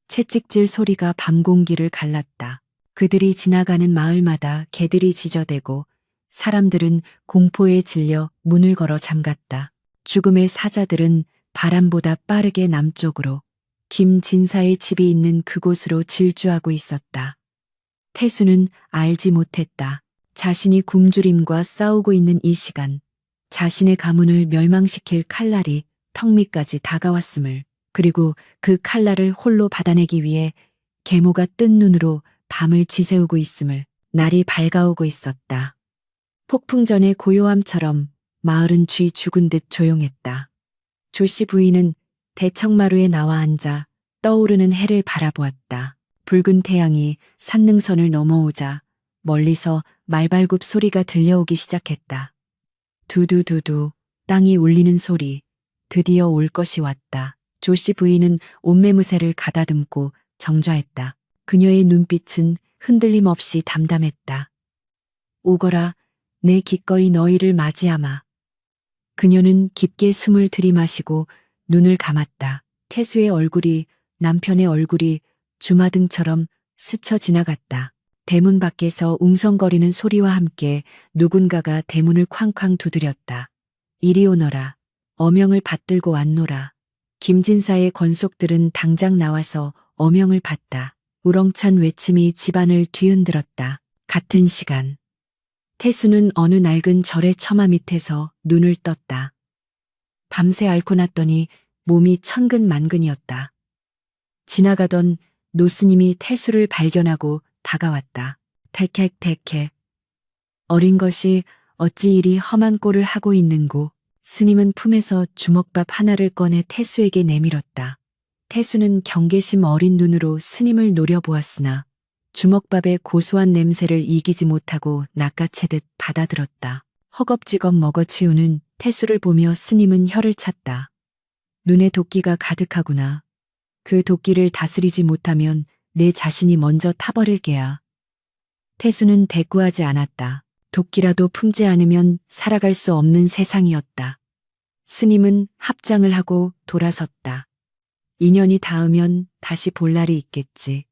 채찍질 소리가 밤 공기를 갈랐다. 그들이 지나가는 마을마다 개들이 짖어대고 사람들은 공포에 질려 문을 걸어 잠갔다. 죽음의 사자들은 바람보다 빠르게 남쪽으로 김진사의 집이 있는 그곳으로 질주하고 있었다. 태수는 알지 못했다. 자신이 굶주림과 싸우고 있는 이 시간, 자신의 가문을 멸망시킬 칼날이 턱 밑까지 다가왔음을, 그리고 그 칼날을 홀로 받아내기 위해 계모가 뜬 눈으로 밤을 지새우고 있음을 날이 밝아오고 있었다. 폭풍 전의 고요함처럼 마을은 쥐 죽은 듯 조용했다. 조씨 부인은 대청마루에 나와 앉아 떠오르는 해를 바라보았다. 붉은 태양이 산능선을 넘어오자 멀리서 말발굽 소리가 들려오기 시작했다. 두두두두 땅이 울리는 소리, 드디어 올 것이 왔다. 조씨 부인은 옷매무새를 가다듬고 정좌했다. 그녀의 눈빛은 흔들림 없이 담담했다. 오거라, 내 기꺼이 너희를 맞이하마. 그녀는 깊게 숨을 들이마시고 눈을 감았다. 태수의 얼굴이, 남편의 얼굴이 주마등처럼 스쳐 지나갔다. 대문 밖에서 웅성거리는 소리와 함께 누군가가 대문을 쾅쾅 두드렸다. 이리 오너라. 어명을 받들고 왔노라. 김진사의 권속들은 당장 나와서 어명을 받다. 우렁찬 외침이 집안을 뒤흔들었다. 같은 시간. 태수는 어느 낡은 절의 처마 밑에서 눈을 떴다. 밤새 앓고 났더니 몸이 천근만근이었다. 지나가던 노스님이 태수를 발견하고 다가왔다. 태캑태캑. 어린 것이 어찌 이리 험한 꼴을 하고 있는고. 스님은 품에서 주먹밥 하나를 꺼내 태수에게 내밀었다. 태수는 경계심 어린 눈으로 스님을 노려보았으나 주먹밥의 고소한 냄새를 이기지 못하고 낚아채듯 받아들었다. 허겁지겁 먹어치우는 태수를 보며 스님은 혀를 찼다. 눈에 도끼가 가득하구나. 그 도끼를 다스리지 못하면 내 자신이 먼저 타버릴 게야. 태수는 대꾸하지 않았다. 도끼라도 품지 않으면 살아갈 수 없는 세상이었다. 스님은 합장을 하고 돌아섰다. 인연이 닿으면 다시 볼 날이 있겠지.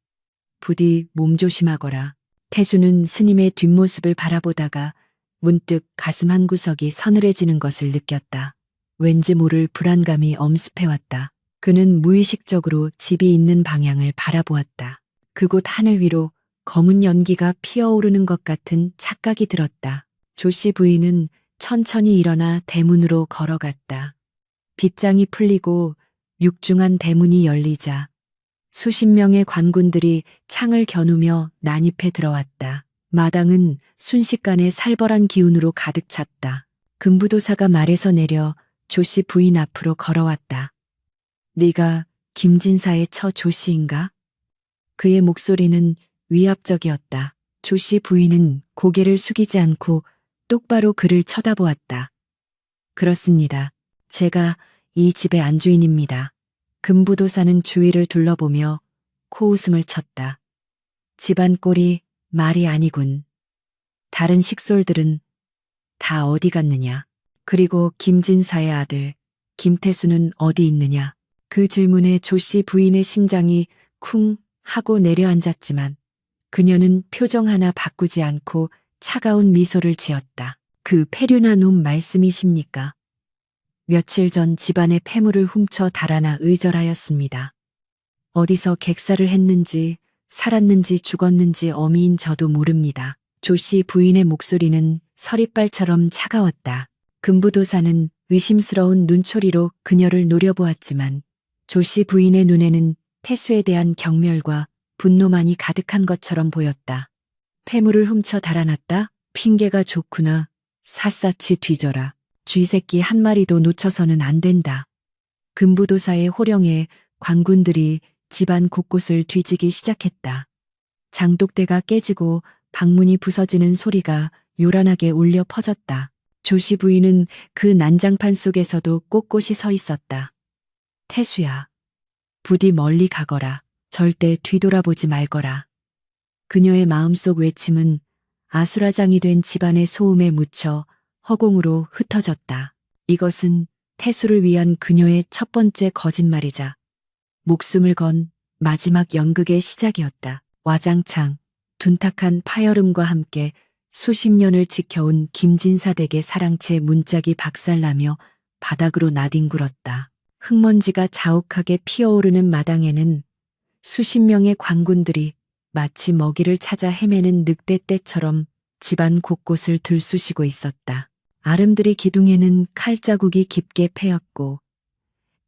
부디 몸조심하거라. 태수는 스님의 뒷모습을 바라보다가 문득 가슴 한구석이 서늘해지는 것을 느꼈다. 왠지 모를 불안감이 엄습해왔다. 그는 무의식적으로 집이 있는 방향을 바라보았다. 그곳 하늘 위로 검은 연기가 피어오르는 것 같은 착각이 들었다. 조씨 부인은 천천히 일어나 대문으로 걸어갔다. 빗장이 풀리고 육중한 대문이 열리자 수십 명의 관군들이 창을 겨누며 난입해 들어왔다. 마당은 순식간에 살벌한 기운으로 가득 찼다. 금부도사가 말에서 내려 조씨 부인 앞으로 걸어왔다. 네가 김진사의 처 조씨인가? 그의 목소리는 위압적이었다. 조씨 부인은 고개를 숙이지 않고 똑바로 그를 쳐다보았다. 그렇습니다. 제가 이 집의 안주인입니다. 금부도사는 주위를 둘러보며 코웃음을 쳤다. 집안 꼴이 말이 아니군. 다른 식솔들은 다 어디 갔느냐? 그리고 김진사의 아들 김태수는 어디 있느냐? 그 질문에 조씨 부인의 심장이 쿵 하고 내려앉았지만 그녀는 표정 하나 바꾸지 않고 차가운 미소를 지었다. 그 패륜한 놈 말씀이십니까? 며칠 전 집안의 폐물을 훔쳐 달아나 의절하였습니다. 어디서 객사를 했는지 살았는지 죽었는지 어미인 저도 모릅니다. 조씨 부인의 목소리는 서리빨처럼 차가웠다. 금부도사는 의심스러운 눈초리로 그녀를 노려보았지만 조씨 부인의 눈에는 태수에 대한 경멸과 분노만이 가득한 것처럼 보였다. 폐물을 훔쳐 달아났다? 핑계가 좋구나. 샅샅이 뒤져라. 쥐새끼 한 마리도 놓쳐서는 안 된다. 금부도사의 호령에 관군들이 집안 곳곳을 뒤지기 시작했다. 장독대가 깨지고 방문이 부서지는 소리가 요란하게 울려 퍼졌다. 조씨 부인은 그 난장판 속에서도 꼿꼿이 서 있었다. 태수야, 부디 멀리 가거라. 절대 뒤돌아보지 말거라. 그녀의 마음속 외침은 아수라장이 된 집안의 소음에 묻혀 허공으로 흩어졌다. 이것은 태수를 위한 그녀의 첫 번째 거짓말이자 목숨을 건 마지막 연극의 시작이었다. 와장창, 둔탁한 파열음과 함께 수십 년을 지켜온 김진사 댁의 사랑채 문짝이 박살나며 바닥으로 나뒹굴었다. 흙먼지가 자욱하게 피어오르는 마당에는 수십 명의 관군들이 마치 먹이를 찾아 헤매는 늑대떼처럼 집안 곳곳을 들쑤시고 있었다. 아름드리 기둥에는 칼자국이 깊게 패였고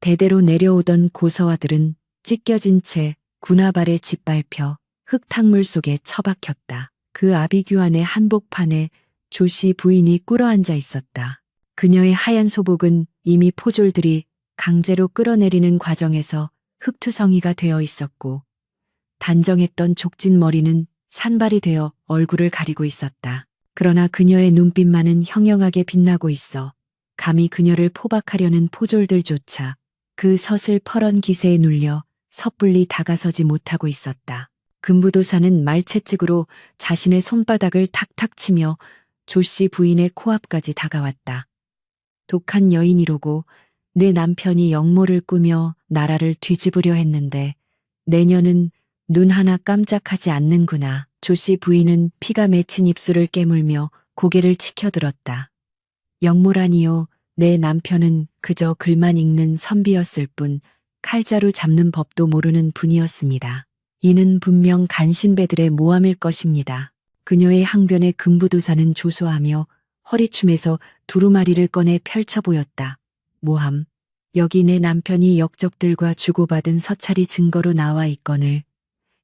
대대로 내려오던 고서와들은 찢겨진 채 군화발에 짓밟혀 흙탕물 속에 처박혔다. 그 아비규환의 한복판에 조씨 부인이 꿇어앉아 있었다. 그녀의 하얀 소복은 이미 포졸들이 강제로 끌어내리는 과정에서 흙투성이가 되어 있었고 단정했던 족진 머리는 산발이 되어 얼굴을 가리고 있었다. 그러나 그녀의 눈빛만은 형형하게 빛나고 있어 감히 그녀를 포박하려는 포졸들조차 그 서슬퍼런 기세에 눌려 섣불리 다가서지 못하고 있었다. 금부도사는 말채찍으로 자신의 손바닥을 탁탁 치며 조씨 부인의 코앞까지 다가왔다. 독한 여인이로고 내 남편이 역모를 꾸며 나라를 뒤집으려 했는데 내년은 눈 하나 깜짝하지 않는구나. 조씨 부인은 피가 맺힌 입술을 깨물며 고개를 치켜들었다. 역모라니요. 내 남편은 그저 글만 읽는 선비였을 뿐 칼자루 잡는 법도 모르는 분이었습니다. 이는 분명 간신배들의 모함일 것입니다. 그녀의 항변에 금부도사는 조소하며 허리춤에서 두루마리를 꺼내 펼쳐 보였다. 모함. 여기 내 남편이 역적들과 주고받은 서찰이 증거로 나와 있거늘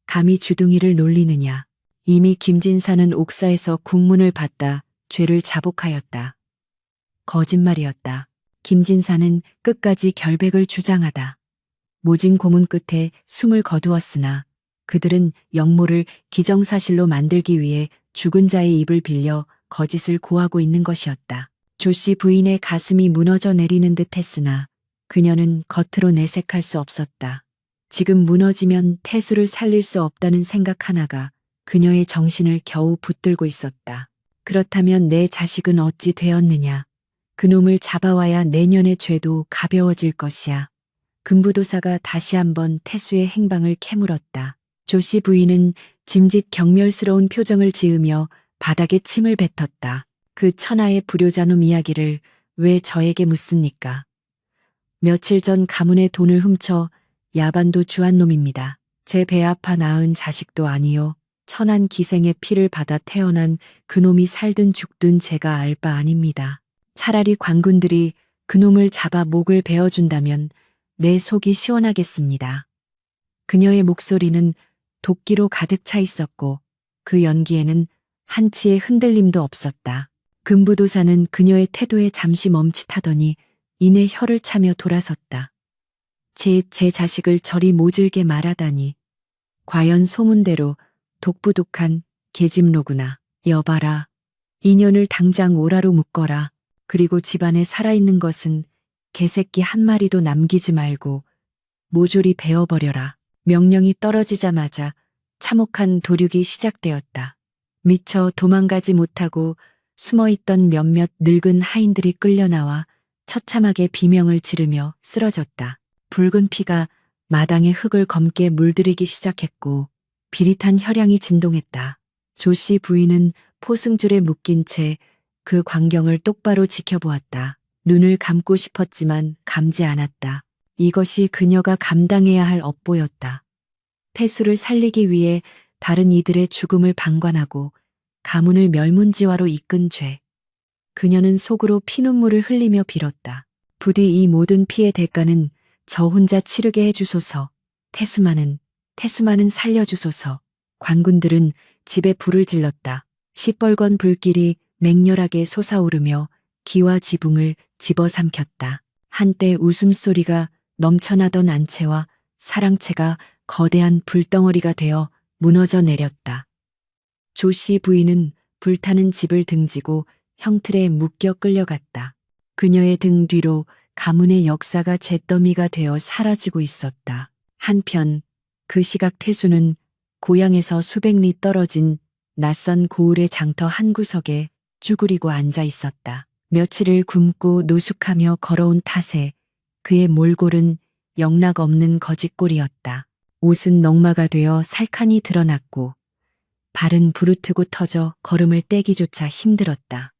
감히 주둥이를 놀리느냐. 이미 김진사는 옥사에서 국문을 받다 죄를 자복하였다. 거짓말이었다. 김진사는 끝까지 결백을 주장하다. 모진 고문 끝에 숨을 거두었으나 그들은 역모를 기정사실로 만들기 위해 죽은 자의 입을 빌려 거짓을 고하고 있는 것이었다. 조씨 부인의 가슴이 무너져 내리는 듯 했으나 그녀는 겉으로 내색할 수 없었다. 지금 무너지면 태수를 살릴 수 없다는 생각 하나가 그녀의 정신을 겨우 붙들고 있었다. 그렇다면 내 자식은 어찌 되었느냐. 그놈을 잡아와야 내년의 죄도 가벼워질 것이야. 금부도사가 다시 한번 태수의 행방을 캐물었다. 조씨 부인은 짐짓 경멸스러운 표정을 지으며 바닥에 침을 뱉었다. 그 천하의 불효자놈 이야기를 왜 저에게 묻습니까? 며칠 전 가문의 돈을 훔쳐 야반도 주한 놈입니다. 제 배 아파 낳은 자식도 아니요. 천한 기생의 피를 받아 태어난 그놈이 살든 죽든 제가 알 바 아닙니다. 차라리 관군들이 그놈을 잡아 목을 베어준다면 내 속이 시원하겠습니다. 그녀의 목소리는 도끼로 가득 차 있었고 그 연기에는 한치의 흔들림도 없었다. 금부도사는 그녀의 태도에 잠시 멈칫하더니 이내 혀를 차며 돌아섰다. 제 자식을 저리 모질게 말하다니. 과연 소문대로 독부독한 계집로구나. 여봐라. 인연을 당장 오라로 묶어라. 그리고 집안에 살아있는 것은 개새끼 한 마리도 남기지 말고 모조리 베어버려라. 명령이 떨어지자마자 참혹한 도륙이 시작되었다. 미처 도망가지 못하고 숨어있던 몇몇 늙은 하인들이 끌려나와 처참하게 비명을 지르며 쓰러졌다. 붉은 피가 마당의 흙을 검게 물들이기 시작했고 비릿한 혈향이 진동했다. 조씨 부인은 포승줄에 묶인 채 그 광경을 똑바로 지켜보았다. 눈을 감고 싶었지만 감지 않았다. 이것이 그녀가 감당해야 할 업보였다. 태수를 살리기 위해 다른 이들의 죽음을 방관하고 가문을 멸문지화로 이끈 죄. 그녀는 속으로 피눈물을 흘리며 빌었다. 부디 이 모든 피의 대가는 저 혼자 치르게 해주소서. 태수만은 살려주소서. 관군들은 집에 불을 질렀다. 시뻘건 불길이 맹렬하게 솟아오르며 기와 지붕을 집어삼켰다. 한때 웃음소리가 넘쳐나던 안채와 사랑채가 거대한 불덩어리가 되어 무너져 내렸다. 조씨 부인은 불타는 집을 등지고 형틀에 묶여 끌려갔다. 그녀의 등 뒤로 가문의 역사가 잿더미가 되어 사라지고 있었다. 한편 그 시각 태수는 고향에서 수백 리 떨어진 낯선 고을의 장터 한 구석에 쭈그리고 앉아 있었다. 며칠을 굶고 노숙하며 걸어온 탓에 그의 몰골은 영락 없는 거짓골이었다. 옷은 넝마가 되어 살칸이 드러났고 발은 부르트고 터져 걸음을 떼기조차 힘들었다.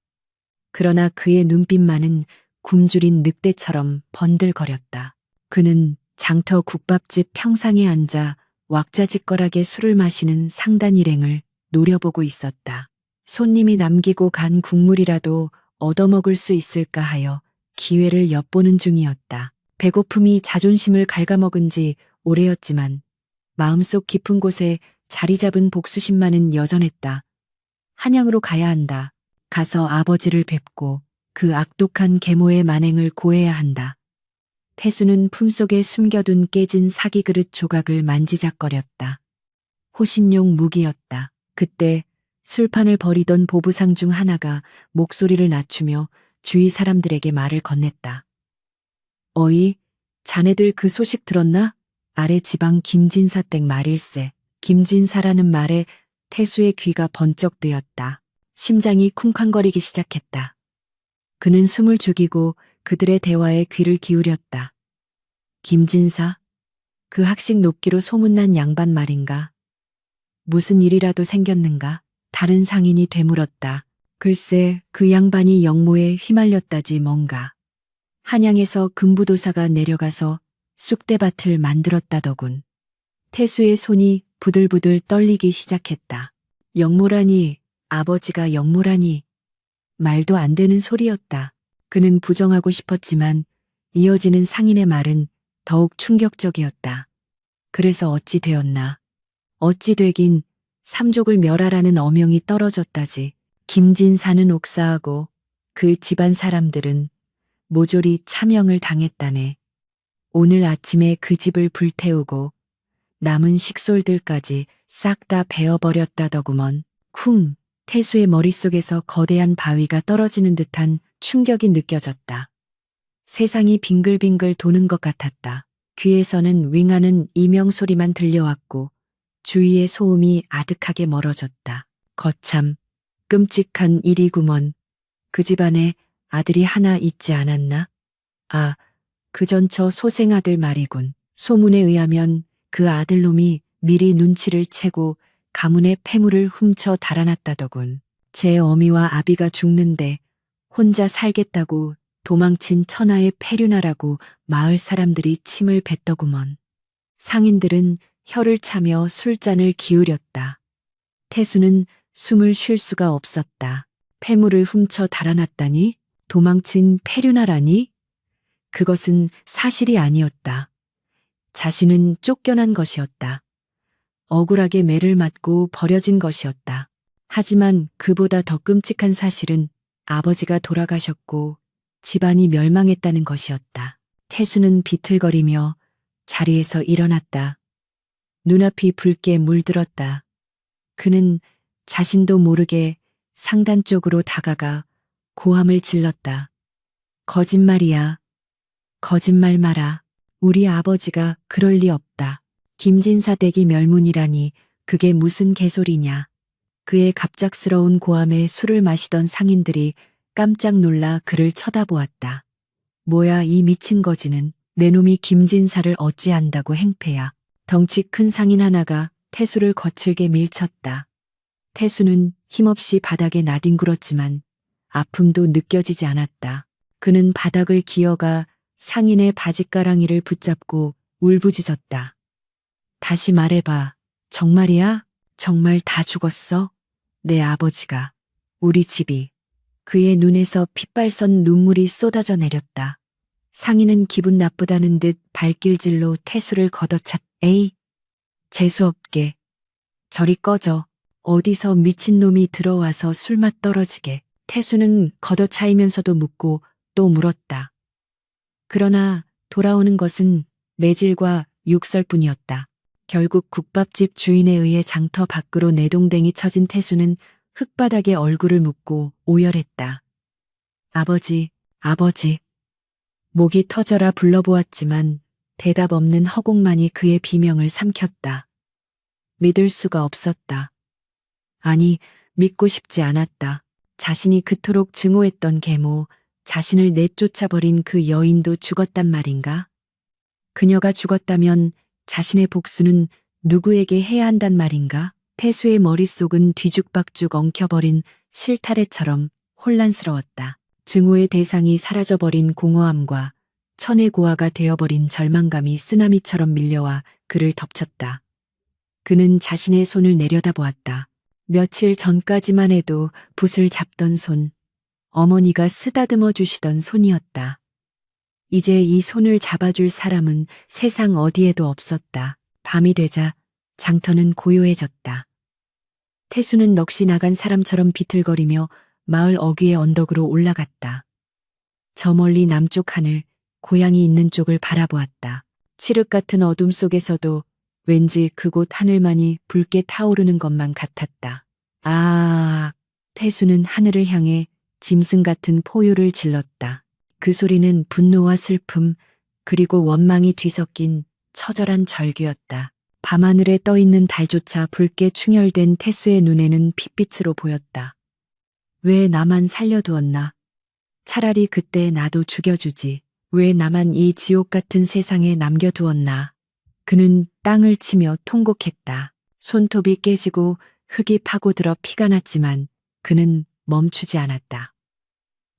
그러나 그의 눈빛만은 굶주린 늑대처럼 번들거렸다. 그는 장터 국밥집 평상에 앉아 왁자지껄하게 술을 마시는 상단 일행을 노려보고 있었다. 손님이 남기고 간 국물이라도 얻어먹을 수 있을까 하여 기회를 엿보는 중이었다. 배고픔이 자존심을 갉아먹은 지 오래였지만 마음속 깊은 곳에 자리 잡은 복수심만은 여전했다. 한양으로 가야 한다. 가서 아버지를 뵙고 그 악독한 계모의 만행을 고해야 한다. 태수는 품속에 숨겨둔 깨진 사기 그릇 조각을 만지작거렸다. 호신용 무기였다. 그때 술판을 벌이던 보부상 중 하나가 목소리를 낮추며 주위 사람들에게 말을 건넸다. 어이, 자네들 그 소식 들었나? 아래 지방 김진사 댁 말일세. 김진사라는 말에 태수의 귀가 번쩍 뜨였다. 심장이 쿵쾅거리기 시작했다. 그는 숨을 죽이고 그들의 대화에 귀를 기울였다. 김진사? 그 학식 높기로 소문난 양반 말인가? 무슨 일이라도 생겼는가? 다른 상인이 되물었다. 글쎄 그 양반이 영모에 휘말렸다지 뭔가. 한양에서 금부도사가 내려가서 쑥대밭을 만들었다더군. 태수의 손이 부들부들 떨리기 시작했다. 영모라니, 아버지가 영모라니. 말도 안 되는 소리였다. 그는 부정하고 싶었지만 이어지는 상인의 말은 더욱 충격적이었다. 그래서 어찌 되었나. 어찌 되긴 삼족을 멸하라는 어명이 떨어졌다지. 김진사는 옥사하고 그 집안 사람들은 모조리 차명을 당했다네. 오늘 아침에 그 집을 불태우고 남은 식솔들까지 싹 다 베어버렸다더구먼. 쿵! 태수의 머릿속에서 거대한 바위가 떨어지는 듯한 충격이 느껴졌다. 세상이 빙글빙글 도는 것 같았다. 귀에서는 윙하는 이명소리만 들려왔고 주위의 소음이 아득하게 멀어졌다. 거참, 끔찍한 일이구먼. 그 집안에 아들이 하나 있지 않았나? 아, 그전 저 소생아들 말이군. 소문에 의하면 그 아들놈이 미리 눈치를 채고 가문의 패물을 훔쳐 달아났다더군. 제 어미와 아비가 죽는데 혼자 살겠다고 도망친 천하의 패륜아라고 마을 사람들이 침을 뱉더구먼. 상인들은 혀를 차며 술잔을 기울였다. 태수는 숨을 쉴 수가 없었다. 패물을 훔쳐 달아났다니? 도망친 패륜아라니? 그것은 사실이 아니었다. 자신은 쫓겨난 것이었다. 억울하게 매를 맞고 버려진 것이었다. 하지만 그보다 더 끔찍한 사실은 아버지가 돌아가셨고 집안이 멸망했다는 것이었다. 태수는 비틀거리며 자리에서 일어났다. 눈앞이 붉게 물들었다. 그는 자신도 모르게 상단 쪽으로 다가가 고함을 질렀다. 거짓말이야. 거짓말 마라. 우리 아버지가 그럴 리 없다. 김진사 댁이 멸문이라니 그게 무슨 개소리냐. 그의 갑작스러운 고함에 술을 마시던 상인들이 깜짝 놀라 그를 쳐다보았다. 뭐야 이 미친 거지는. 내 놈이 김진사를 어찌 안다고 행패야. 덩치 큰 상인 하나가 태수를 거칠게 밀쳤다. 태수는 힘없이 바닥에 나뒹굴었지만 아픔도 느껴지지 않았다. 그는 바닥을 기어가 상인의 바짓가랑이를 붙잡고 울부짖었다. 다시 말해봐. 정말이야? 정말 다 죽었어? 내 아버지가, 우리 집이. 그의 눈에서 핏발선 눈물이 쏟아져 내렸다. 상인은 기분 나쁘다는 듯 발길질로 태수를 걷어찼. 에이, 재수없게. 저리 꺼져. 어디서 미친놈이 들어와서 술맛 떨어지게. 태수는 걷어차이면서도 묻고 또 물었다. 그러나 돌아오는 것은 매질과 육설뿐이었다. 결국 국밥집 주인에 의해 장터 밖으로 내동댕이 쳐진 태수는 흙바닥에 얼굴을 묻고 오열했다. 아버지, 아버지. 목이 터져라 불러보았지만 대답 없는 허공만이 그의 비명을 삼켰다. 믿을 수가 없었다. 아니, 믿고 싶지 않았다. 자신이 그토록 증오했던 계모, 자신을 내쫓아버린 그 여인도 죽었단 말인가? 그녀가 죽었다면 자신의 복수는 누구에게 해야 한단 말인가? 태수의 머릿속은 뒤죽박죽 엉켜버린 실타래처럼 혼란스러웠다. 증오의 대상이 사라져버린 공허함과 천의 고아가 되어버린 절망감이 쓰나미처럼 밀려와 그를 덮쳤다. 그는 자신의 손을 내려다보았다. 며칠 전까지만 해도 붓을 잡던 손, 어머니가 쓰다듬어 주시던 손이었다. 이제 이 손을 잡아줄 사람은 세상 어디에도 없었다. 밤이 되자 장터는 고요해졌다. 태수는 넋이 나간 사람처럼 비틀거리며 마을 어귀의 언덕으로 올라갔다. 저 멀리 남쪽 하늘, 고향이 있는 쪽을 바라보았다. 칠흑 같은 어둠 속에서도 왠지 그곳 하늘만이 붉게 타오르는 것만 같았다. 아, 태수는 하늘을 향해 짐승 같은 포효를 질렀다. 그 소리는 분노와 슬픔, 그리고 원망이 뒤섞인 처절한 절규였다. 밤하늘에 떠있는 달조차 붉게 충혈된 태수의 눈에는 핏빛으로 보였다. 왜 나만 살려두었나? 차라리 그때 나도 죽여주지. 왜 나만 이 지옥 같은 세상에 남겨두었나? 그는 땅을 치며 통곡했다. 손톱이 깨지고 흙이 파고들어 피가 났지만 그는 멈추지 않았다.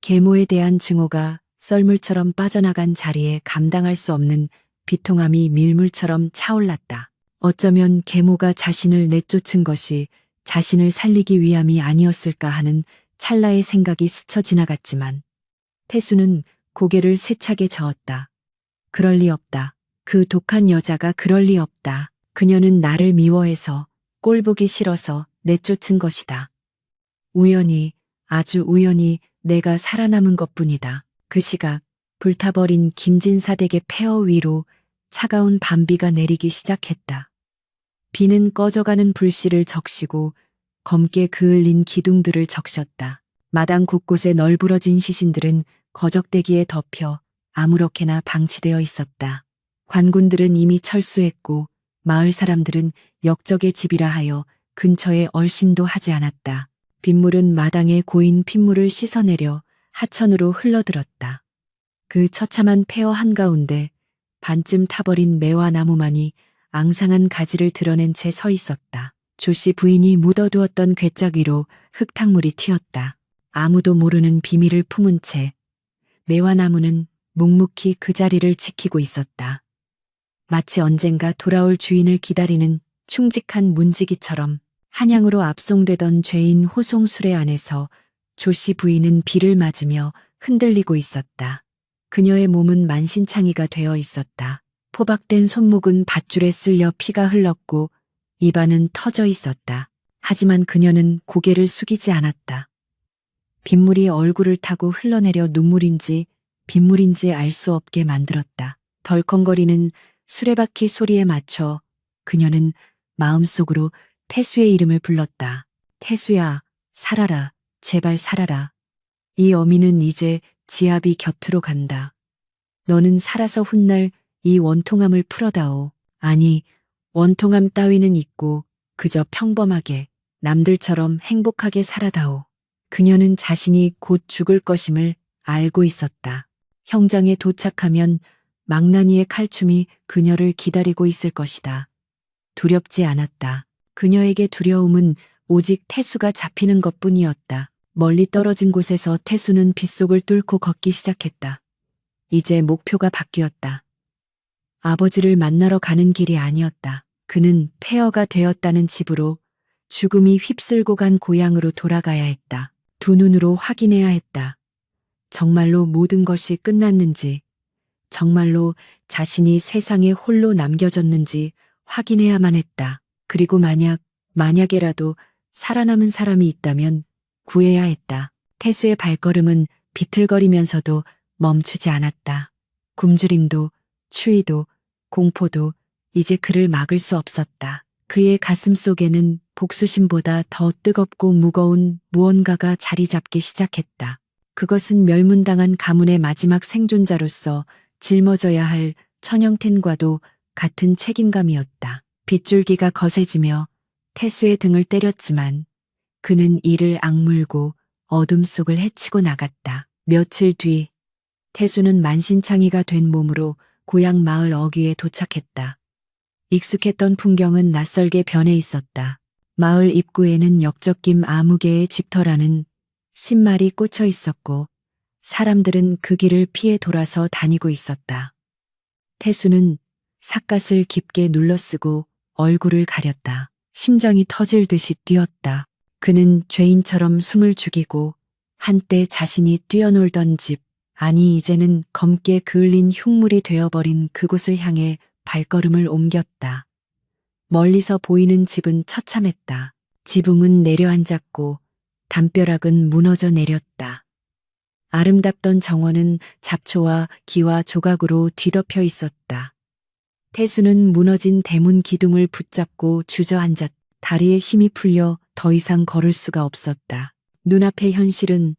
계모에 대한 증오가 썰물처럼 빠져나간 자리에 감당할 수 없는 비통함이 밀물처럼 차올랐다. 어쩌면 계모가 자신을 내쫓은 것이 자신을 살리기 위함이 아니었을까 하는 찰나의 생각이 스쳐 지나갔지만 태수는 고개를 세차게 저었다. 그럴 리 없다. 그 독한 여자가 그럴 리 없다. 그녀는 나를 미워해서 꼴보기 싫어서 내쫓은 것이다. 우연히, 아주 우연히 내가 살아남은 것뿐이다. 그 시각 불타버린 김진사 댁의 폐허 위로 차가운 밤비가 내리기 시작했다. 비는 꺼져가는 불씨를 적시고 검게 그을린 기둥들을 적셨다. 마당 곳곳에 널브러진 시신들은 거적대기에 덮여 아무렇게나 방치되어 있었다. 관군들은 이미 철수했고 마을 사람들은 역적의 집이라 하여 근처에 얼씬도 하지 않았다. 빗물은 마당에 고인 핏물을 씻어내려 하천으로 흘러들었다. 그 처참한 폐허 한가운데 반쯤 타버린 매화나무만이 앙상한 가지를 드러낸 채 서 있었다. 조씨 부인이 묻어두었던 괴짝 위로 흙탕물이 튀었다. 아무도 모르는 비밀을 품은 채 매화나무는 묵묵히 그 자리를 지키고 있었다. 마치 언젠가 돌아올 주인을 기다리는 충직한 문지기처럼 한양으로 압송되던 죄인 호송수레 안에서 조씨 부인은 비를 맞으며 흔들리고 있었다. 그녀의 몸은 만신창이가 되어 있었다. 포박된 손목은 밧줄에 쓸려 피가 흘렀고 입안은 터져 있었다. 하지만 그녀는 고개를 숙이지 않았다. 빗물이 얼굴을 타고 흘러내려 눈물인지 빗물인지 알 수 없게 만들었다. 덜컹거리는 수레바퀴 소리에 맞춰 그녀는 마음속으로 태수의 이름을 불렀다. 태수야, 살아라. 제발 살아라. 이 어미는 이제 지아비 곁으로 간다. 너는 살아서 훗날 이 원통함을 풀어다오. 아니, 원통함 따위는 있고 그저 평범하게 남들처럼 행복하게 살아다오. 그녀는 자신이 곧 죽을 것임을 알고 있었다. 형장에 도착하면 망나니의 칼춤이 그녀를 기다리고 있을 것이다. 두렵지 않았다. 그녀에게 두려움은 오직 태수가 잡히는 것뿐이었다. 멀리 떨어진 곳에서 태수는 빗속을 뚫고 걷기 시작했다. 이제 목표가 바뀌었다. 아버지를 만나러 가는 길이 아니었다. 그는 폐허가 되었다는 집으로, 죽음이 휩쓸고 간 고향으로 돌아가야 했다. 두 눈으로 확인해야 했다. 정말로 모든 것이 끝났는지, 정말로 자신이 세상에 홀로 남겨졌는지 확인해야만 했다. 그리고 만약에라도 살아남은 사람이 있다면 구해야 했다. 태수의 발걸음은 비틀거리면서도 멈추지 않았다. 굶주림도, 추위도, 공포도 이제 그를 막을 수 없었다. 그의 가슴 속에는 복수심보다 더 뜨겁고 무거운 무언가가 자리 잡기 시작했다. 그것은 멸문당한 가문의 마지막 생존자로서 짊어져야 할 천영텐과도 같은 책임감이었다. 빗줄기가 거세지며 태수의 등을 때렸지만 그는 이를 악물고 어둠 속을 헤치고 나갔다. 며칠 뒤 태수는 만신창이가 된 몸으로 고향 마을 어귀에 도착했다. 익숙했던 풍경은 낯설게 변해 있었다. 마을 입구에는 역적김 아무개의 집터라는 신말이 꽂혀 있었고 사람들은 그 길을 피해 돌아서 다니고 있었다. 태수는 삿갓을 깊게 눌러쓰고 얼굴을 가렸다. 심장이 터질 듯이 뛰었다. 그는 죄인처럼 숨을 죽이고 한때 자신이 뛰어놀던 집, 아니 이제는 검게 그을린 흉물이 되어버린 그곳을 향해 발걸음을 옮겼다. 멀리서 보이는 집은 처참했다. 지붕은 내려앉았고 담벼락은 무너져 내렸다. 아름답던 정원은 잡초와 기와 조각으로 뒤덮여 있었다. 태수는 무너진 대문 기둥을 붙잡고 주저앉았다. 다리에 힘이 풀려 더 이상 걸을 수가 없었다. 눈앞의 현실은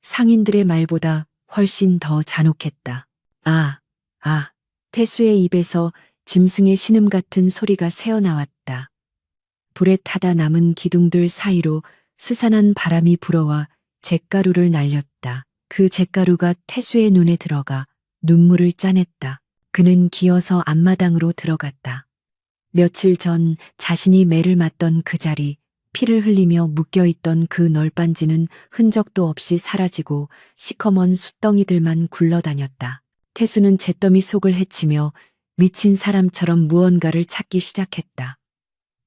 상인들의 말보다 훨씬 더 잔혹했다. 태수의 입에서 짐승의 신음 같은 소리가 새어나왔다. 불에 타다 남은 기둥들 사이로 스산한 바람이 불어와 잿가루를 날렸다. 그 잿가루가 태수의 눈에 들어가 눈물을 짜냈다. 그는 기어서 앞마당으로 들어갔다. 며칠 전 자신이 매를 맞던 그 자리, 피를 흘리며 묶여있던 그 널빤지는 흔적도 없이 사라지고 시커먼 숫덩이들만 굴러다녔다. 태수는 잿더미 속을 헤치며 미친 사람처럼 무언가를 찾기 시작했다.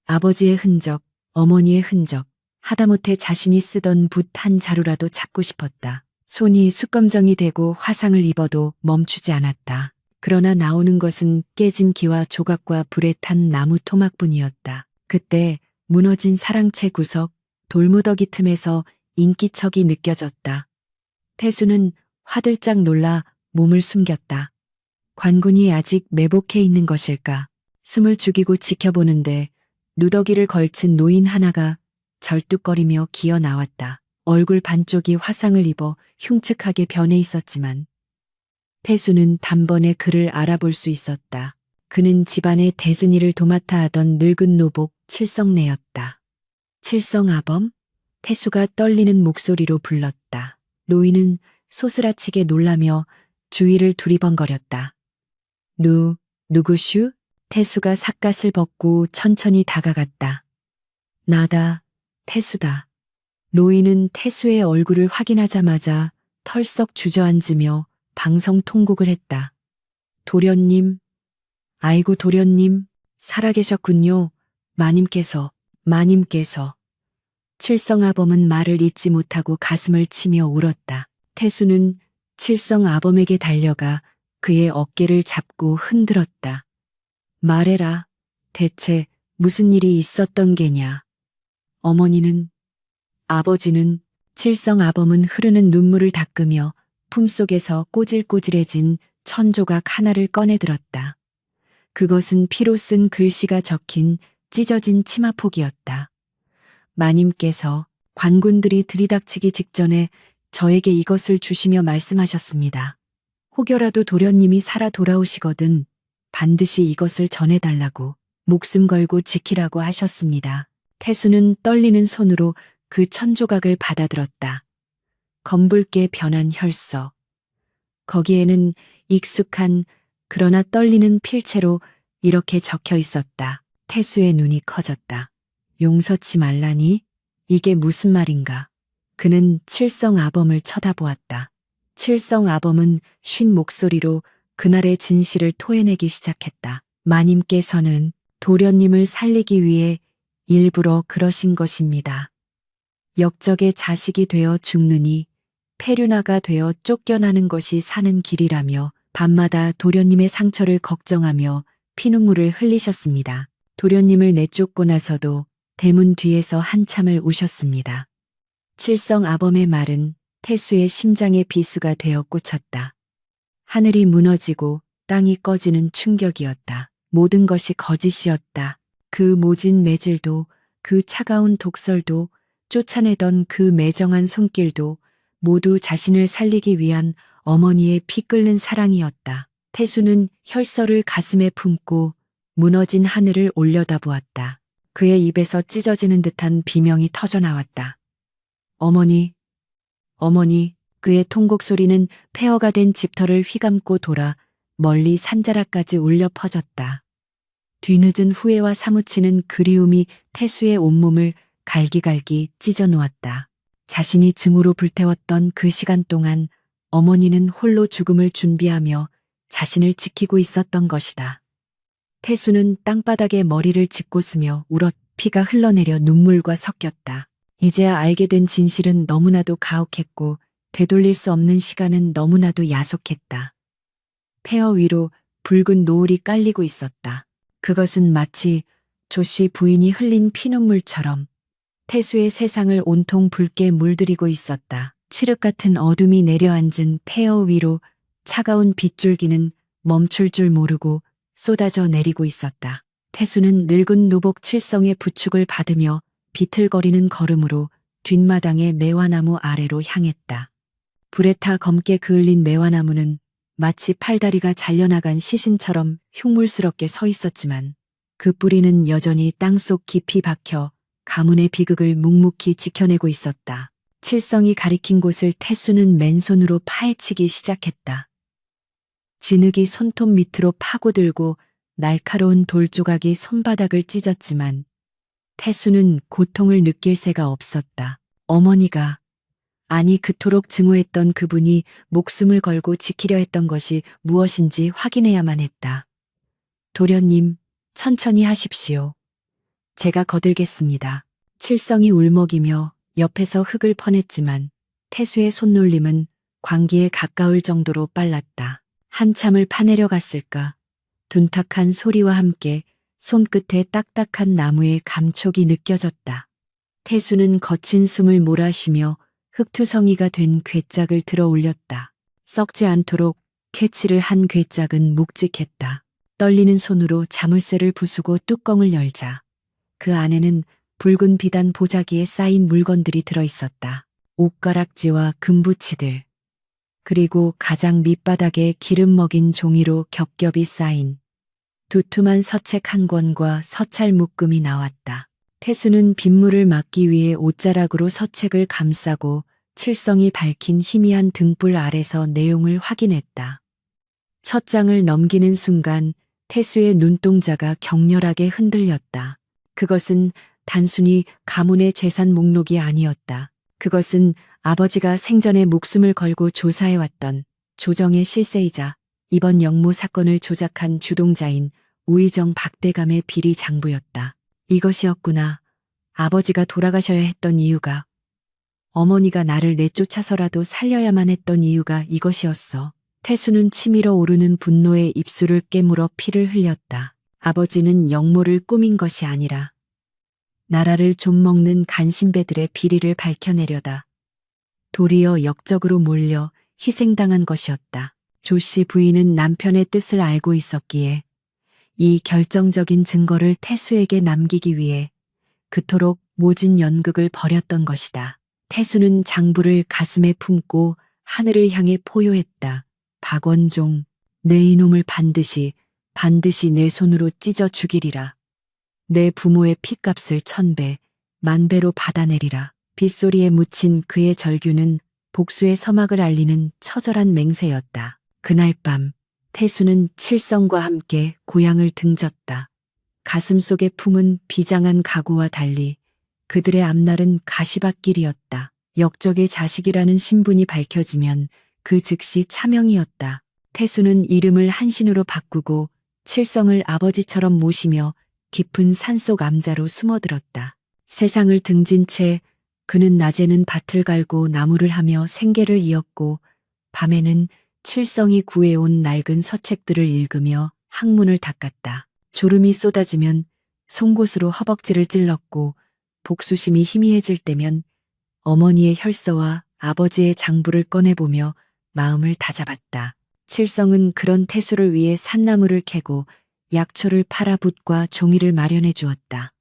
아버지의 흔적, 어머니의 흔적, 하다못해 자신이 쓰던 붓 한 자루라도 찾고 싶었다. 손이 숯검정이 되고 화상을 입어도 멈추지 않았다. 그러나 나오는 것은 깨진 기와 조각과 불에 탄 나무 토막뿐이었다. 그때 무너진 사랑채 구석, 돌무더기 틈에서 인기척이 느껴졌다. 태수는 화들짝 놀라 몸을 숨겼다. 관군이 아직 매복해 있는 것일까? 숨을 죽이고 지켜보는데 누더기를 걸친 노인 하나가 절뚝거리며 기어 나왔다. 얼굴 반쪽이 화상을 입어 흉측하게 변해 있었지만 태수는 단번에 그를 알아볼 수 있었다. 그는 집안의 대순이를 도맡아 하던 늙은 노복 칠성내였다. 칠성아범? 태수가 떨리는 목소리로 불렀다. 노인은 소스라치게 놀라며 주위를 두리번거렸다. 누구슈? 태수가 삿갓을 벗고 천천히 다가갔다. 나다, 태수다. 노인은 태수의 얼굴을 확인하자마자 털썩 주저앉으며 방성통곡을 했다. 도련님, 아이고 도련님, 살아계셨군요. 마님께서. 칠성아범은 말을 잇지 못하고 가슴을 치며 울었다. 태수는 칠성아범에게 달려가 그의 어깨를 잡고 흔들었다. 말해라. 대체 무슨 일이 있었던 게냐. 어머니는, 아버지는. 칠성아범은 흐르는 눈물을 닦으며 품속에서 꼬질꼬질해진 천조각 하나를 꺼내들었다. 그것은 피로 쓴 글씨가 적힌 찢어진 치마폭이었다. 마님께서 관군들이 들이닥치기 직전에 저에게 이것을 주시며 말씀하셨습니다. 혹여라도 도련님이 살아 돌아오시거든 반드시 이것을 전해달라고, 목숨 걸고 지키라고 하셨습니다. 태수는 떨리는 손으로 그 천조각을 받아들었다. 검붉게 변한 혈서. 거기에는 익숙한 그러나 떨리는 필체로 이렇게 적혀 있었다. 태수의 눈이 커졌다. 용서치 말라니? 이게 무슨 말인가? 그는 칠성아범을 쳐다보았다. 칠성아범은 쉰 목소리로 그날의 진실을 토해내기 시작했다. 마님께서는 도련님을 살리기 위해 일부러 그러신 것입니다. 역적의 자식이 되어 죽느니 폐륜아가 되어 쫓겨나는 것이 사는 길이라며 밤마다 도련님의 상처를 걱정하며 피눈물을 흘리셨습니다. 도련님을 내쫓고 나서도 대문 뒤에서 한참을 우셨습니다. 칠성아범의 말은 태수의 심장에 비수가 되어 꽂혔다. 하늘이 무너지고 땅이 꺼지는 충격이었다. 모든 것이 거짓이었다. 그 모진 매질도, 그 차가운 독설도, 쫓아내던 그 매정한 손길도 모두 자신을 살리기 위한 어머니의 피 끓는 사랑이었다. 태수는 혈서를 가슴에 품고 무너진 하늘을 올려다보았다. 그의 입에서 찢어지는 듯한 비명이 터져나왔다. 어머니, 어머니, 그의 통곡 소리는 폐허가 된 집터를 휘감고 돌아 멀리 산자락까지 울려 퍼졌다. 뒤늦은 후회와 사무치는 그리움이 태수의 온몸을 갈기갈기 찢어 놓았다. 자신이 증오로 불태웠던 그 시간 동안 어머니는 홀로 죽음을 준비하며 자신을 지키고 있었던 것이다. 태수는 땅바닥에 머리를 짚고 울었. 피가 흘러내려 눈물과 섞였다. 이제야 알게 된 진실은 너무나도 가혹했고 되돌릴 수 없는 시간은 너무나도 야속했다. 폐허 위로 붉은 노을이 깔리고 있었다. 그것은 마치 조씨 부인이 흘린 피눈물처럼 태수의 세상을 온통 붉게 물들이고 있었다. 칠흑 같은 어둠이 내려앉은 폐허 위로 차가운 빗줄기는 멈출 줄 모르고 쏟아져 내리고 있었다. 태수는 늙은 노복 칠성의 부축을 받으며 비틀거리는 걸음으로 뒷마당의 매화나무 아래로 향했다. 불에 타 검게 그을린 매화나무는 마치 팔다리가 잘려나간 시신처럼 흉물스럽게 서 있었지만 그 뿌리는 여전히 땅속 깊이 박혀 가문의 비극을 묵묵히 지켜내고 있었다. 칠성이 가리킨 곳을 태수는 맨손으로 파헤치기 시작했다. 진흙이 손톱 밑으로 파고들고 날카로운 돌조각이 손바닥을 찢었지만 태수는 고통을 느낄 새가 없었다. 어머니가, 아니 그토록 증오했던 그분이 목숨을 걸고 지키려 했던 것이 무엇인지 확인해야만 했다. 도련님, 천천히 하십시오. 제가 거들겠습니다. 칠성이 울먹이며 옆에서 흙을 퍼냈지만 태수의 손놀림은 광기에 가까울 정도로 빨랐다. 한참을 파내려 갔을까. 둔탁한 소리와 함께 손끝에 딱딱한 나무의 감촉이 느껴졌다. 태수는 거친 숨을 몰아쉬며 흙투성이가 된 괴짝을 들어 올렸다. 썩지 않도록 캐치를 한 괴짝은 묵직했다. 떨리는 손으로 자물쇠를 부수고 뚜껑을 열자 그 안에는 붉은 비단 보자기에 쌓인 물건들이 들어있었다. 옷가락지와 금부치들, 그리고 가장 밑바닥에 기름 먹인 종이로 겹겹이 쌓인 두툼한 서책 한 권과 서찰 묶음이 나왔다. 태수는 빗물을 막기 위해 옷자락으로 서책을 감싸고 칠성이 밝힌 희미한 등불 아래서 내용을 확인했다. 첫 장을 넘기는 순간 태수의 눈동자가 격렬하게 흔들렸다. 그것은 단순히 가문의 재산 목록이 아니었다. 그것은 아버지가 생전에 목숨을 걸고 조사해왔던 조정의 실세이자 이번 영모 사건을 조작한 주동자인 우의정 박대감의 비리 장부였다. 이것이었구나. 아버지가 돌아가셔야 했던 이유가, 어머니가 나를 내쫓아서라도 살려야만 했던 이유가 이것이었어. 태수는 치밀어 오르는 분노에 입술을 깨물어 피를 흘렸다. 아버지는 영모를 꾸민 것이 아니라 나라를 좀먹는 간신배들의 비리를 밝혀내려다 도리어 역적으로 몰려 희생당한 것이었다. 조씨 부인은 남편의 뜻을 알고 있었기에 이 결정적인 증거를 태수에게 남기기 위해 그토록 모진 연극을 벌였던 것이다. 태수는 장부를 가슴에 품고 하늘을 향해 포효했다. 박원종, 내 이놈을 반드시 내 손으로 찢어 죽이리라. 내 부모의 핏값을 1000배, 10,000배로 받아내리라. 빗소리에 묻힌 그의 절규는 복수의 서막을 알리는 처절한 맹세였다. 그날 밤 태수는 칠성과 함께 고향을 등졌다. 가슴속에 품은 비장한 각오와 달리 그들의 앞날은 가시밭길이었다. 역적의 자식이라는 신분이 밝혀지면 그 즉시 차명이었다. 태수는 이름을 한신으로 바꾸고 칠성을 아버지처럼 모시며 깊은 산속 암자로 숨어들었다. 세상을 등진 채 그는 낮에는 밭을 갈고 나무를 하며 생계를 이었고 밤에는 칠성이 구해온 낡은 서책들을 읽으며 학문을 닦았다. 졸음이 쏟아지면 송곳으로 허벅지를 찔렀고 복수심이 희미해질 때면 어머니의 혈서와 아버지의 장부를 꺼내보며 마음을 다잡았다. 칠성은 그런 태수를 위해 산나무를 캐고 약초를 팔아 붓과 종이를 마련해 주었다.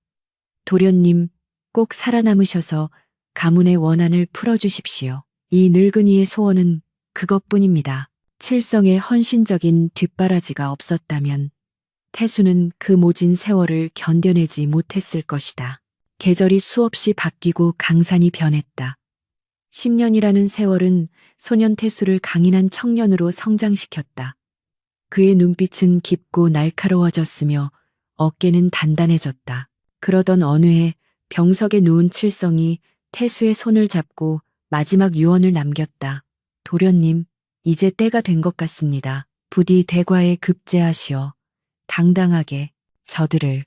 도련님, 꼭 살아남으셔서 가문의 원한을 풀어주십시오. 이 늙은이의 소원은 그것뿐입니다. 칠성의 헌신적인 뒷바라지가 없었다면 태수는 그 모진 세월을 견뎌내지 못했을 것이다. 계절이 수없이 바뀌고 강산이 변했다. 10년이라는 세월은 소년 태수를 강인한 청년으로 성장시켰다. 그의 눈빛은 깊고 날카로워졌으며 어깨는 단단해졌다. 그러던 어느 해 병석에 누운 칠성이 태수의 손을 잡고 마지막 유언을 남겼다. 도련님, 이제 때가 된 것 같습니다. 부디 대과에 급제하시어 당당하게 저들을.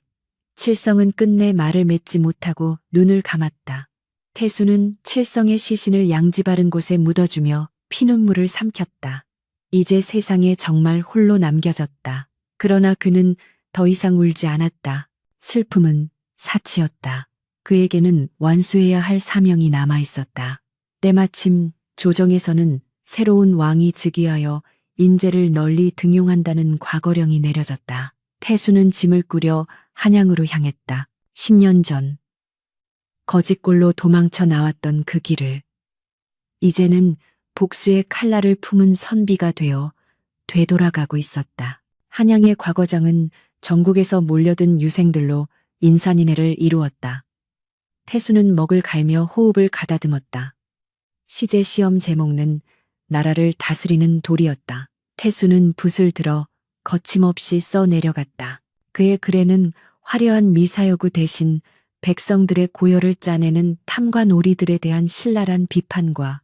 칠성은 끝내 말을 맺지 못하고 눈을 감았다. 태수는 칠성의 시신을 양지 바른 곳에 묻어주며 피눈물을 삼켰다. 이제 세상에 정말 홀로 남겨졌다. 그러나 그는 더 이상 울지 않았다. 슬픔은 사치였다. 그에게는 완수해야 할 사명이 남아 있었다. 때마침 조정에서는 새로운 왕이 즉위하여 인재를 널리 등용한다는 과거령이 내려졌다. 태수는 짐을 꾸려 한양으로 향했다. 10년 전 거짓골로 도망쳐 나왔던 그 길을 이제는 복수의 칼날을 품은 선비가 되어 되돌아가고 있었다. 한양의 과거장은 전국에서 몰려든 유생들로 인산인해를 이루었다. 태수는 먹을 갈며 호흡을 가다듬었다. 시제 시험 제목은 나라를 다스리는 돌이었다. 태수는 붓을 들어 거침없이 써 내려갔다. 그의 글에는 화려한 미사여구 대신 백성들의 고열을 짜내는 탐관 오리들에 대한 신랄한 비판과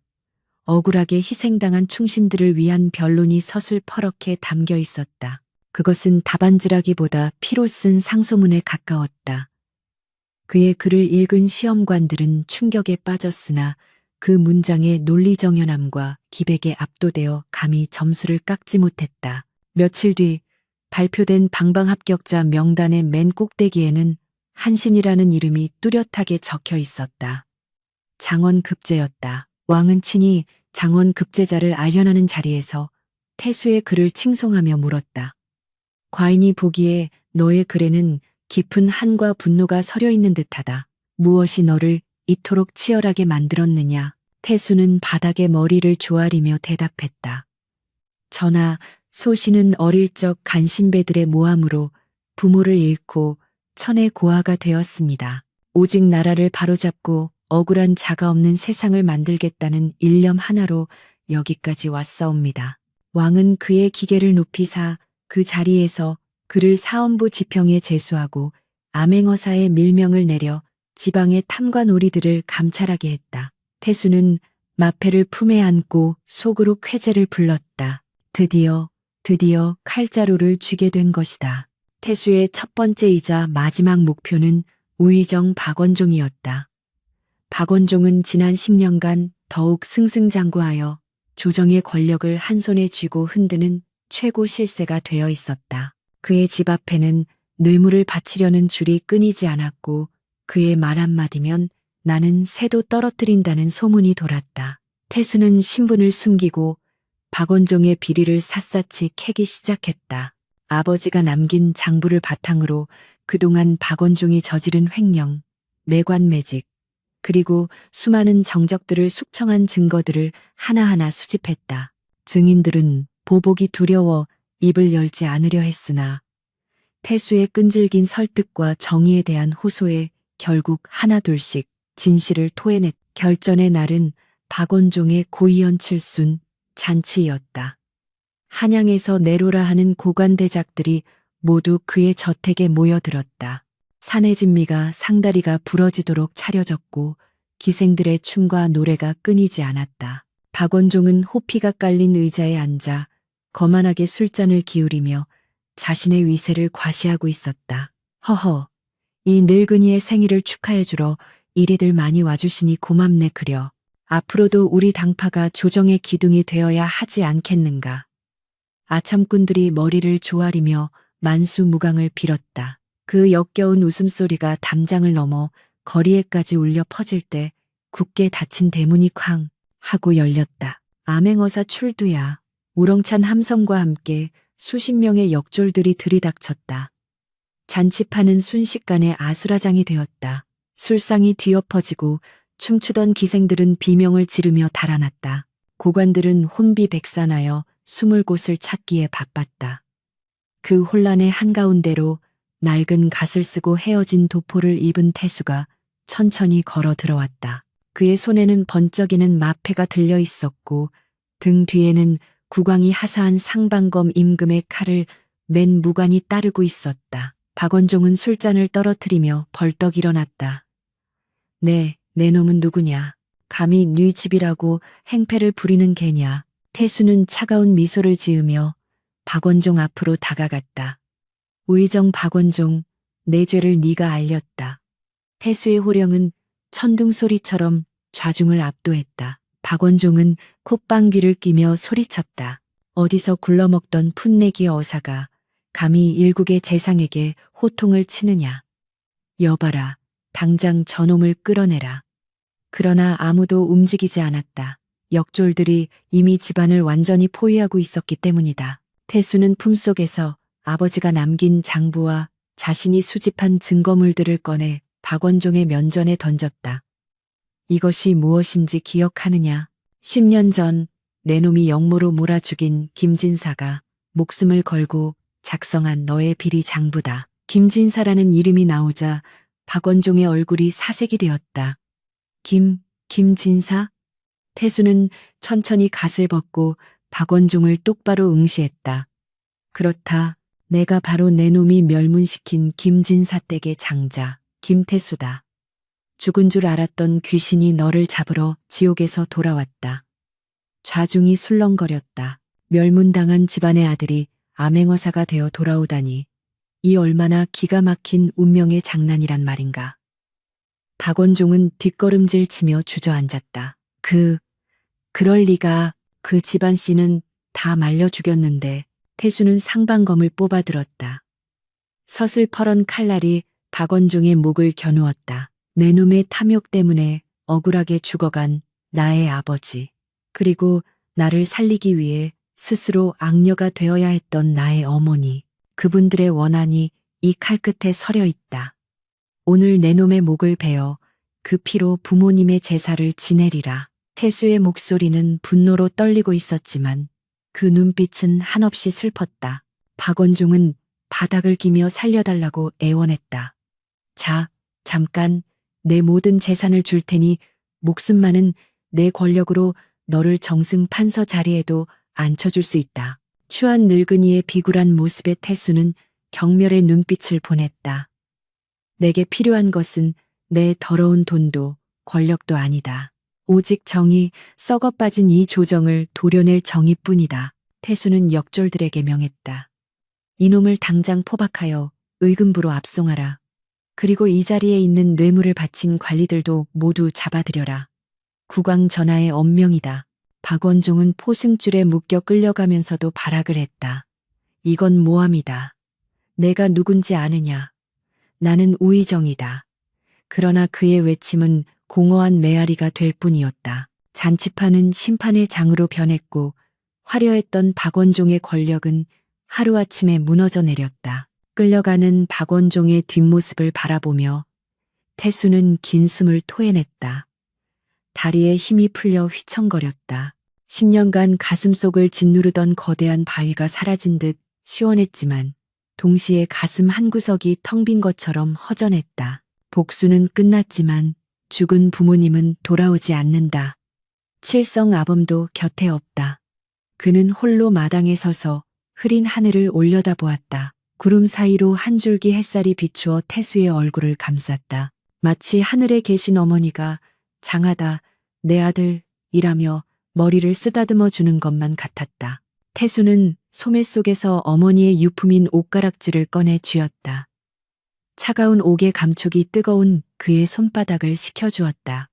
억울하게 희생당한 충신들을 위한 변론이 서슬퍼렇게 담겨 있었다. 그것은 답안지라기보다 피로 쓴 상소문에 가까웠다. 그의 글을 읽은 시험관들은 충격에 빠졌으나 그 문장의 논리정연함과 기백에 압도되어 감히 점수를 깎지 못했다. 며칠 뒤 발표된 방방 합격자 명단의 맨 꼭대기에는 한신이라는 이름이 뚜렷하게 적혀 있었다. 장원급제였다. 왕은 친히 장원급제자를 알현하는 자리에서 태수의 글을 칭송하며 물었다. 과인이 보기에 너의 글에는 깊은 한과 분노가 서려 있는 듯하다. 무엇이 너를 이토록 치열하게 만들었느냐? 태수는 바닥에 머리를 조아리며 대답했다. 전하, 소신은 어릴 적 간신배들의 모함으로 부모를 잃고 천의 고아가 되었습니다. 오직 나라를 바로잡고 억울한 자가 없는 세상을 만들겠다는 일념 하나로 여기까지 왔사옵니다. 왕은 그의 기계를 높이사 그 자리에서 그를 사헌부 지평에 제수하고 암행어사의 밀명을 내려 지방의 탐관오리들을 감찰하게 했다. 태수는 마패를 품에 안고 속으로 쾌재를 불렀다. 드디어 칼자루를 쥐게 된 것이다. 태수의 첫 번째이자 마지막 목표는 우의정 박원종이었다. 박원종은 지난 10년간 더욱 승승장구하여 조정의 권력을 한 손에 쥐고 흔드는 최고 실세가 되어 있었다. 그의 집 앞에는 뇌물을 바치려는 줄이 끊이지 않았고 그의 말 한마디면 나는 새도 떨어뜨린다는 소문이 돌았다. 태수는 신분을 숨기고 박원종의 비리를 샅샅이 캐기 시작했다. 아버지가 남긴 장부를 바탕으로 그동안 박원종이 저지른 횡령, 매관매직, 그리고 수많은 정적들을 숙청한 증거들을 하나하나 수집했다. 증인들은 보복이 두려워 입을 열지 않으려 했으나 태수의 끈질긴 설득과 정의에 대한 호소에 결국 하나둘씩 진실을 토해냈. 결전의 날은 박원종의 고이연 칠순 잔치였다. 한양에서 내로라 하는 고관대작들이 모두 그의 저택에 모여들었다. 산의 진미가 상다리가 부러지도록 차려졌고 기생들의 춤과 노래가 끊이지 않았다. 박원종은 호피가 깔린 의자에 앉아 거만하게 술잔을 기울이며 자신의 위세를 과시하고 있었다. 허허, 이 늙은이의 생일을 축하해주러 이리들 많이 와주시니 고맙네 그려. 앞으로도 우리 당파가 조정의 기둥이 되어야 하지 않겠는가. 아참꾼들이 머리를 조아리며 만수무강을 빌었다. 그 역겨운 웃음소리가 담장을 넘어 거리에까지 울려 퍼질 때 굳게 닫힌 대문이 쾅 하고 열렸다. 암행어사 출두야. 우렁찬 함성과 함께 수십 명의 역졸들이 들이닥쳤다. 잔치판은 순식간에 아수라장이 되었다. 술상이 뒤엎어지고 춤추던 기생들은 비명을 지르며 달아났다. 고관들은 혼비백산하여 숨을 곳을 찾기에 바빴다. 그 혼란의 한가운데로 낡은 갓을 쓰고 헤어진 도포를 입은 태수가 천천히 걸어 들어왔다. 그의 손에는 번쩍이는 마패가 들려 있었고 등 뒤에는 구광이 하사한 상방검 임금의 칼을 맨 무관이 따르고 있었다. 박원종은 술잔을 떨어뜨리며 벌떡 일어났다. 네, 내 놈은 누구냐? 감히 네 집이라고 행패를 부리는 개냐? 태수는 차가운 미소를 지으며 박원종 앞으로 다가갔다. 우의정 박원종, 내 죄를 네가 알렸다. 태수의 호령은 천둥 소리처럼 좌중을 압도했다. 박원종은 콧방귀를 끼며 소리쳤다. 어디서 굴러먹던 풋내기 어사가 감히 일국의 재상에게 호통을 치느냐. 여봐라, 당장 저놈을 끌어내라. 그러나 아무도 움직이지 않았다. 역졸들이 이미 집안을 완전히 포위하고 있었기 때문이다. 태수는 품속에서 아버지가 남긴 장부와 자신이 수집한 증거물들을 꺼내 박원종의 면전에 던졌다. 이것이 무엇인지 기억하느냐? 10년 전 내 놈이 역모로 몰아 죽인 김진사가 목숨을 걸고 작성한 너의 비리 장부다. 김진사라는 이름이 나오자 박원종의 얼굴이 사색이 되었다. 김진사? 태수는 천천히 갓을 벗고 박원종을 똑바로 응시했다. 그렇다. 내가 바로 내 놈이 멸문시킨 김진사 댁의 장자, 김태수다. 죽은 줄 알았던 귀신이 너를 잡으러 지옥에서 돌아왔다. 좌중이 술렁거렸다. 멸문당한 집안의 아들이 암행어사가 되어 돌아오다니. 이 얼마나 기가 막힌 운명의 장난이란 말인가. 박원종은 뒷걸음질 치며 주저앉았다. 그럴 리가. 그 집안 씨는 다 말려 죽였는데. 태수는 상방검을 뽑아들었다. 서슬퍼런 칼날이 박원종의 목을 겨누었다. 내 놈의 탐욕 때문에 억울하게 죽어간 나의 아버지, 그리고 나를 살리기 위해 스스로 악녀가 되어야 했던 나의 어머니, 그분들의 원한이 이 칼끝에 서려 있다. 오늘 내 놈의 목을 베어 그 피로 부모님의 제사를 지내리라. 태수의 목소리는 분노로 떨리고 있었지만 그 눈빛은 한없이 슬펐다. 박원종은 바닥을 기며 살려달라고 애원했다. 자, 잠깐 내 모든 재산을 줄 테니 목숨만은 내 권력으로 너를 정승 판서 자리에도 앉혀줄 수 있다. 추한 늙은이의 비굴한 모습에 태수는 경멸의 눈빛을 보냈다. 내게 필요한 것은 내 더러운 돈도 권력도 아니다. 오직 정의, 썩어 빠진 이 조정을 도려낼 정의뿐이다. 태수는 역졸들에게 명했다. 이놈을 당장 포박하여 의금부로 압송하라. 그리고 이 자리에 있는 뇌물을 바친 관리들도 모두 잡아들여라. 국왕 전하의 엄명이다. 박원종은 포승줄에 묶여 끌려가면서도 발악을 했다. 이건 모함이다. 내가 누군지 아느냐. 나는 우의정이다. 그러나 그의 외침은 공허한 메아리가 될 뿐이었다. 잔치판은 심판의 장으로 변했고 화려했던 박원종의 권력은 하루아침에 무너져 내렸다. 끌려가는 박원종의 뒷모습을 바라보며 태수는 긴 숨을 토해냈다. 다리에 힘이 풀려 휘청거렸다. 10년간 가슴속을 짓누르던 거대한 바위가 사라진 듯 시원했지만 동시에 가슴 한구석이 텅 빈 것처럼 허전했다. 복수는 끝났지만 죽은 부모님은 돌아오지 않는다. 칠성 아범도 곁에 없다. 그는 홀로 마당에 서서 흐린 하늘을 올려다보았다. 구름 사이로 한 줄기 햇살이 비추어 태수의 얼굴을 감쌌다. 마치 하늘에 계신 어머니가 장하다, 내 아들, 이라며 머리를 쓰다듬어 주는 것만 같았다. 태수는 소매 속에서 어머니의 유품인 옷가락지를 꺼내 쥐었다. 차가운 옥의 감촉이 뜨거운 그의 손바닥을 식혀주었다.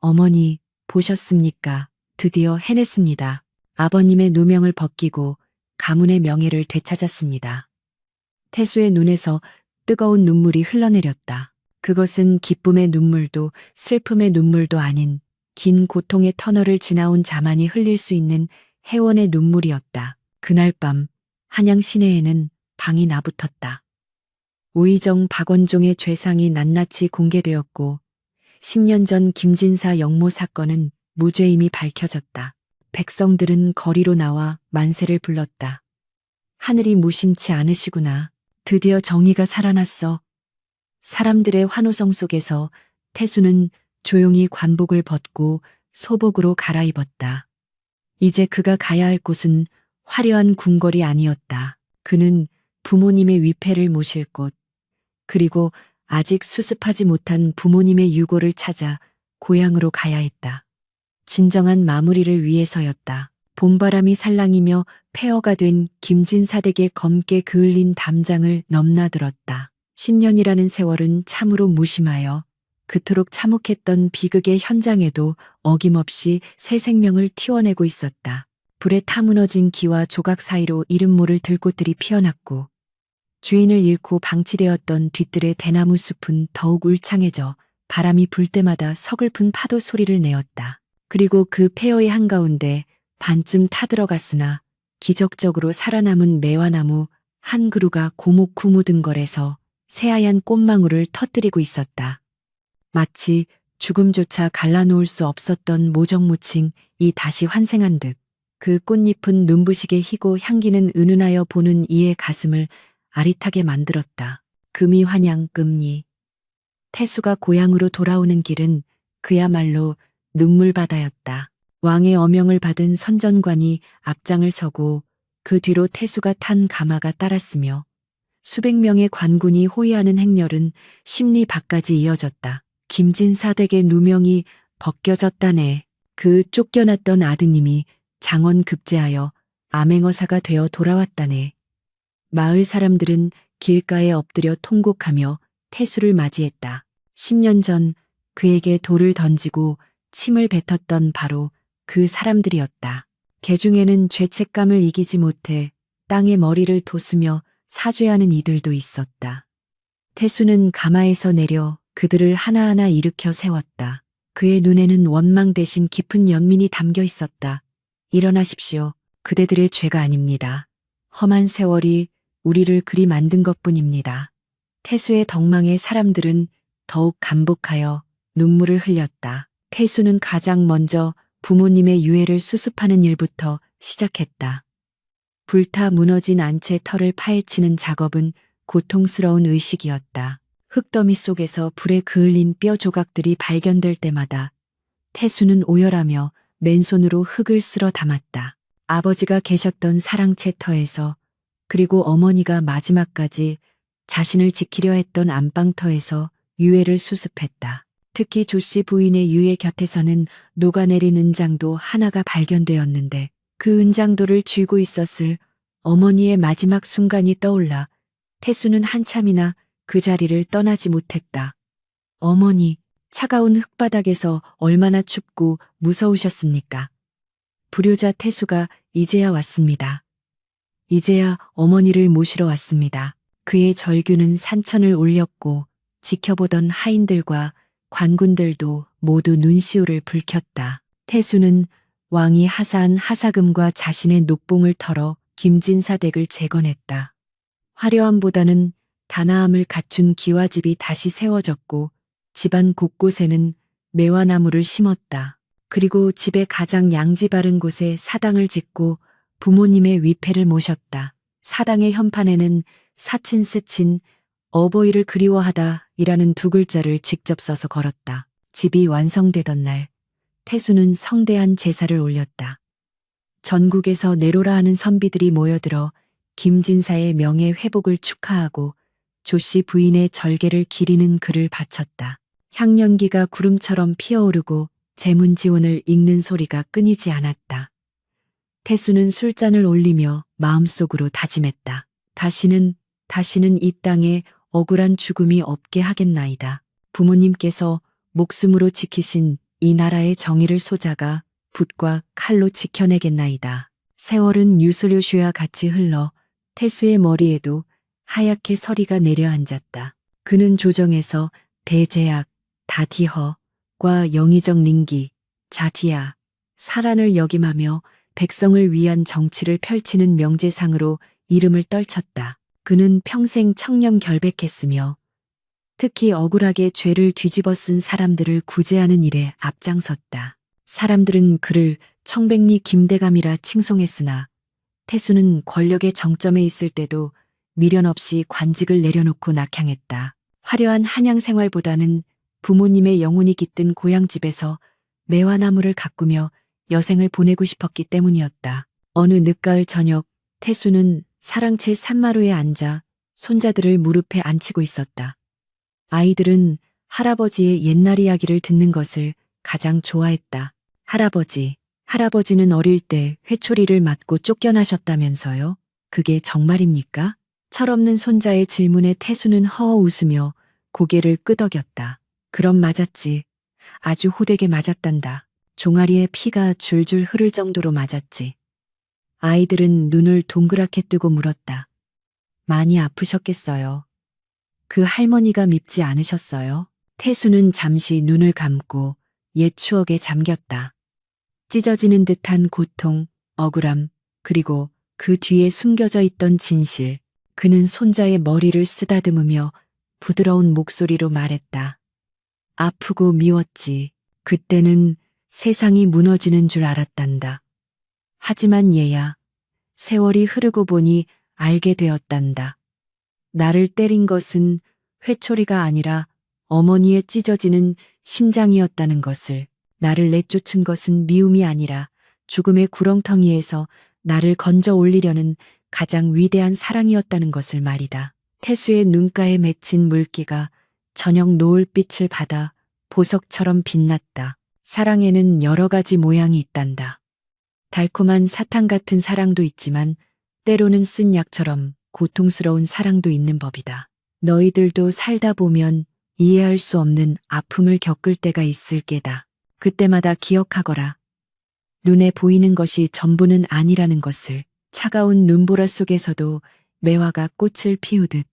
어머니, 보셨습니까? 드디어 해냈습니다. 아버님의 누명을 벗기고 가문의 명예를 되찾았습니다. 태수의 눈에서 뜨거운 눈물이 흘러내렸다. 그것은 기쁨의 눈물도 슬픔의 눈물도 아닌 긴 고통의 터널을 지나온 자만이 흘릴 수 있는 해원의 눈물이었다. 그날 밤 한양 시내에는 방이 나붙었다. 우의정 박원종의 죄상이 낱낱이 공개되었고 10년 전 김진사 영모 사건은 무죄임이 밝혀졌다. 백성들은 거리로 나와 만세를 불렀다. 하늘이 무심치 않으시구나. 드디어 정의가 살아났어. 사람들의 환호성 속에서 태수는 조용히 관복을 벗고 소복으로 갈아입었다. 이제 그가 가야 할 곳은 화려한 궁궐이 아니었다. 그는 부모님의 위패를 모실 곳, 그리고 아직 수습하지 못한 부모님의 유고를 찾아 고향으로 가야 했다. 진정한 마무리를 위해서였다. 봄바람이 살랑이며 폐허가 된 김진사댁의 검게 그을린 담장을 넘나들었다. 10년이라는 세월은 참으로 무심하여 그토록 참혹했던 비극의 현장에도 어김없이 새 생명을 튀어내고 있었다. 불에 타무너진 기와 조각 사이로 이름 모를 들꽃들이 피어났고 주인을 잃고 방치되었던 뒤뜰의 대나무 숲은 더욱 울창해져 바람이 불 때마다 서글픈 파도 소리를 내었다. 그리고 그 폐허의 한가운데 반쯤 타들어갔으나 기적적으로 살아남은 매화나무 한 그루가 고목 구무등걸에서 새하얀 꽃망울을 터뜨리고 있었다. 마치 죽음조차 갈라놓을 수 없었던 모정무칭이 다시 환생한 듯 그 꽃잎은 눈부시게 희고 향기는 은은하여 보는 이의 가슴을 아릿하게 만들었다. 금이 환양 금리. 태수가 고향으로 돌아오는 길은 그야말로 눈물바다였다. 왕의 어명을 받은 선전관이 앞장을 서고 그 뒤로 태수가 탄 가마가 따랐으며 수백 명의 관군이 호위하는 행렬은 십리 밖까지 이어졌다. 김진사댁의 누명이 벗겨졌다네. 그 쫓겨났던 아드님이 장원 급제하여 암행어사가 되어 돌아왔다네. 마을 사람들은 길가에 엎드려 통곡하며 태수를 맞이했다. 10년 전 그에게 돌을 던지고 침을 뱉었던 바로 그 사람들이었다. 개중에는 죄책감을 이기지 못해 땅에 머리를 돋으며 사죄하는 이들도 있었다. 태수는 가마에서 내려 그들을 하나하나 일으켜 세웠다. 그의 눈에는 원망 대신 깊은 연민이 담겨 있었다. 일어나십시오. 그대들의 죄가 아닙니다. 험한 세월이 우리를 그리 만든 것뿐입니다. 태수의 덕망에 사람들은 더욱 감복하여 눈물을 흘렸다. 태수는 가장 먼저 부모님의 유해를 수습하는 일부터 시작했다. 불타 무너진 안채 털을 파헤치는 작업은 고통스러운 의식이었다. 흙더미 속에서 불에 그을린 뼈 조각들이 발견될 때마다 태수는 오열하며 맨손으로 흙을 쓸어 담았다. 아버지가 계셨던 사랑채터에서 그리고 어머니가 마지막까지 자신을 지키려 했던 안방터에서 유해를 수습했다. 특히 조씨 부인의 유해 곁에서는 녹아내린 은장도 하나가 발견되었는데 그 은장도를 쥐고 있었을 어머니의 마지막 순간이 떠올라 태수는 한참이나 그 자리를 떠나지 못했다. 어머니, 차가운 흙바닥에서 얼마나 춥고 무서우셨습니까? 불효자 태수가 이제야 왔습니다. 이제야 어머니를 모시러 왔습니다. 그의 절규는 산천을 울렸고 지켜보던 하인들과 관군들도 모두 눈시울을 붉혔다. 태수는 왕이 하사한 하사금과 자신의 녹봉을 털어 김진사댁을 재건했다. 화려함보다는 단아함을 갖춘 기와집이 다시 세워졌고 집안 곳곳에는 매화나무를 심었다. 그리고 집의 가장 양지 바른 곳에 사당을 짓고 부모님의 위패를 모셨다. 사당의 현판에는 사친 스친 어버이를 그리워하다 이라는 두 글자를 직접 써서 걸었다. 집이 완성되던 날 태수는 성대한 제사를 올렸다. 전국에서 내로라 하는 선비들이 모여들어 김진사의 명예 회복을 축하하고 조씨 부인의 절개를 기리는 글을 바쳤다. 향연기가 구름처럼 피어오르고 재문지원을 읽는 소리가 끊이지 않았다. 태수는 술잔을 올리며 마음속으로 다짐했다. 다시는 이 땅에 억울한 죽음이 없게 하겠나이다. 부모님께서 목숨으로 지키신 이 나라의 정의를 소자가 붓과 칼로 지켜내겠나이다. 세월은 유수료슈와 같이 흘러 태수의 머리에도 하얗게 서리가 내려앉았다. 그는 조정에서 대제약, 다디허과 영의정 링기, 자디야, 사란을 역임하며 백성을 위한 정치를 펼치는 명제상으로 이름을 떨쳤다. 그는 평생 청렴결백했으며 특히 억울하게 죄를 뒤집어 쓴 사람들을 구제하는 일에 앞장섰다. 사람들은 그를 청백리 김대감이라 칭송했으나 태수는 권력의 정점에 있을 때도 미련 없이 관직을 내려놓고 낙향했다. 화려한 한양 생활보다는 부모님의 영혼이 깃든 고향집에서 매화나무를 가꾸며 여생을 보내고 싶었기 때문이었다. 어느 늦가을 저녁 태수는 사랑채 산마루에 앉아 손자들을 무릎에 앉히고 있었다. 아이들은 할아버지의 옛날 이야기를 듣는 것을 가장 좋아했다. 할아버지는 어릴 때 회초리를 맞고 쫓겨나셨다면서요? 그게 정말입니까? 철없는 손자의 질문에 태수는 허허 웃으며 고개를 끄덕였다. 그럼 맞았지. 아주 호되게 맞았단다. 종아리에 피가 줄줄 흐를 정도로 맞았지. 아이들은 눈을 동그랗게 뜨고 물었다. 많이 아프셨겠어요. 그 할머니가 밉지 않으셨어요? 태수는 잠시 눈을 감고 옛 추억에 잠겼다. 찢어지는 듯한 고통, 억울함, 그리고 그 뒤에 숨겨져 있던 진실. 그는 손자의 머리를 쓰다듬으며 부드러운 목소리로 말했다. 아프고 미웠지. 그때는 세상이 무너지는 줄 알았단다. 하지만 얘야, 세월이 흐르고 보니 알게 되었단다. 나를 때린 것은 회초리가 아니라 어머니의 찢어지는 심장이었다는 것을, 나를 내쫓은 것은 미움이 아니라 죽음의 구렁텅이에서 나를 건져 올리려는 가장 위대한 사랑이었다는 것을 말이다. 태수의 눈가에 맺힌 물기가 저녁 노을빛을 받아 보석처럼 빛났다. 사랑에는 여러 가지 모양이 있단다. 달콤한 사탕 같은 사랑도 있지만 때로는 쓴 약처럼 고통스러운 사랑도 있는 법이다. 너희들도 살다 보면 이해할 수 없는 아픔을 겪을 때가 있을 게다. 그때마다 기억하거라. 눈에 보이는 것이 전부는 아니라는 것을. 차가운 눈보라 속에서도 매화가 꽃을 피우듯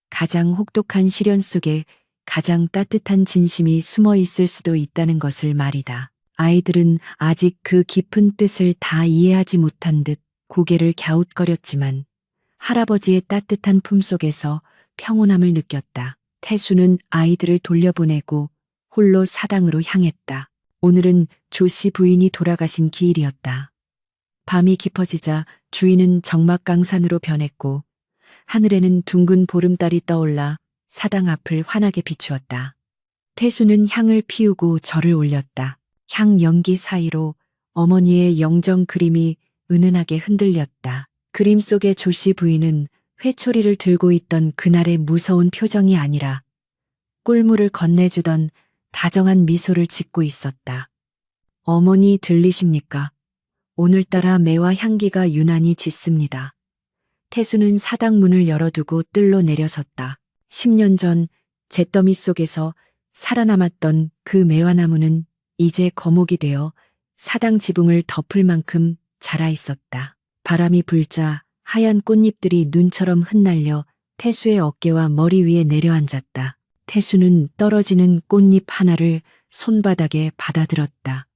가장 혹독한 시련 속에 가장 따뜻한 진심이 숨어 있을 수도 있다는 것을 말이다. 아이들은 아직 그 깊은 뜻을 다 이해하지 못한 듯 고개를 갸웃거렸지만 할아버지의 따뜻한 품속에서 평온함을 느꼈다. 태수는 아이들을 돌려보내고 홀로 사당으로 향했다. 오늘은 조씨 부인이 돌아가신 기일이었다. 밤이 깊어지자 주인은 적막강산으로 변했고 하늘에는 둥근 보름달이 떠올라 사당 앞을 환하게 비추었다. 태수는 향을 피우고 절을 올렸다. 향 연기 사이로 어머니의 영정 그림이 은은하게 흔들렸다. 그림 속의 조씨 부인은 회초리를 들고 있던 그날의 무서운 표정이 아니라 꿀물을 건네주던 다정한 미소를 짓고 있었다. 어머니 들리십니까? 오늘따라 매화 향기가 유난히 짙습니다. 태수는 사당 문을 열어두고 뜰로 내려섰다. 10년 전 잿더미 속에서 살아남았던 그 매화나무는 이제 거목이 되어 사당 지붕을 덮을 만큼 자라 있었다. 바람이 불자 하얀 꽃잎들이 눈처럼 흩날려 태수의 어깨와 머리 위에 내려앉았다. 태수는 떨어지는 꽃잎 하나를 손바닥에 받아들었다.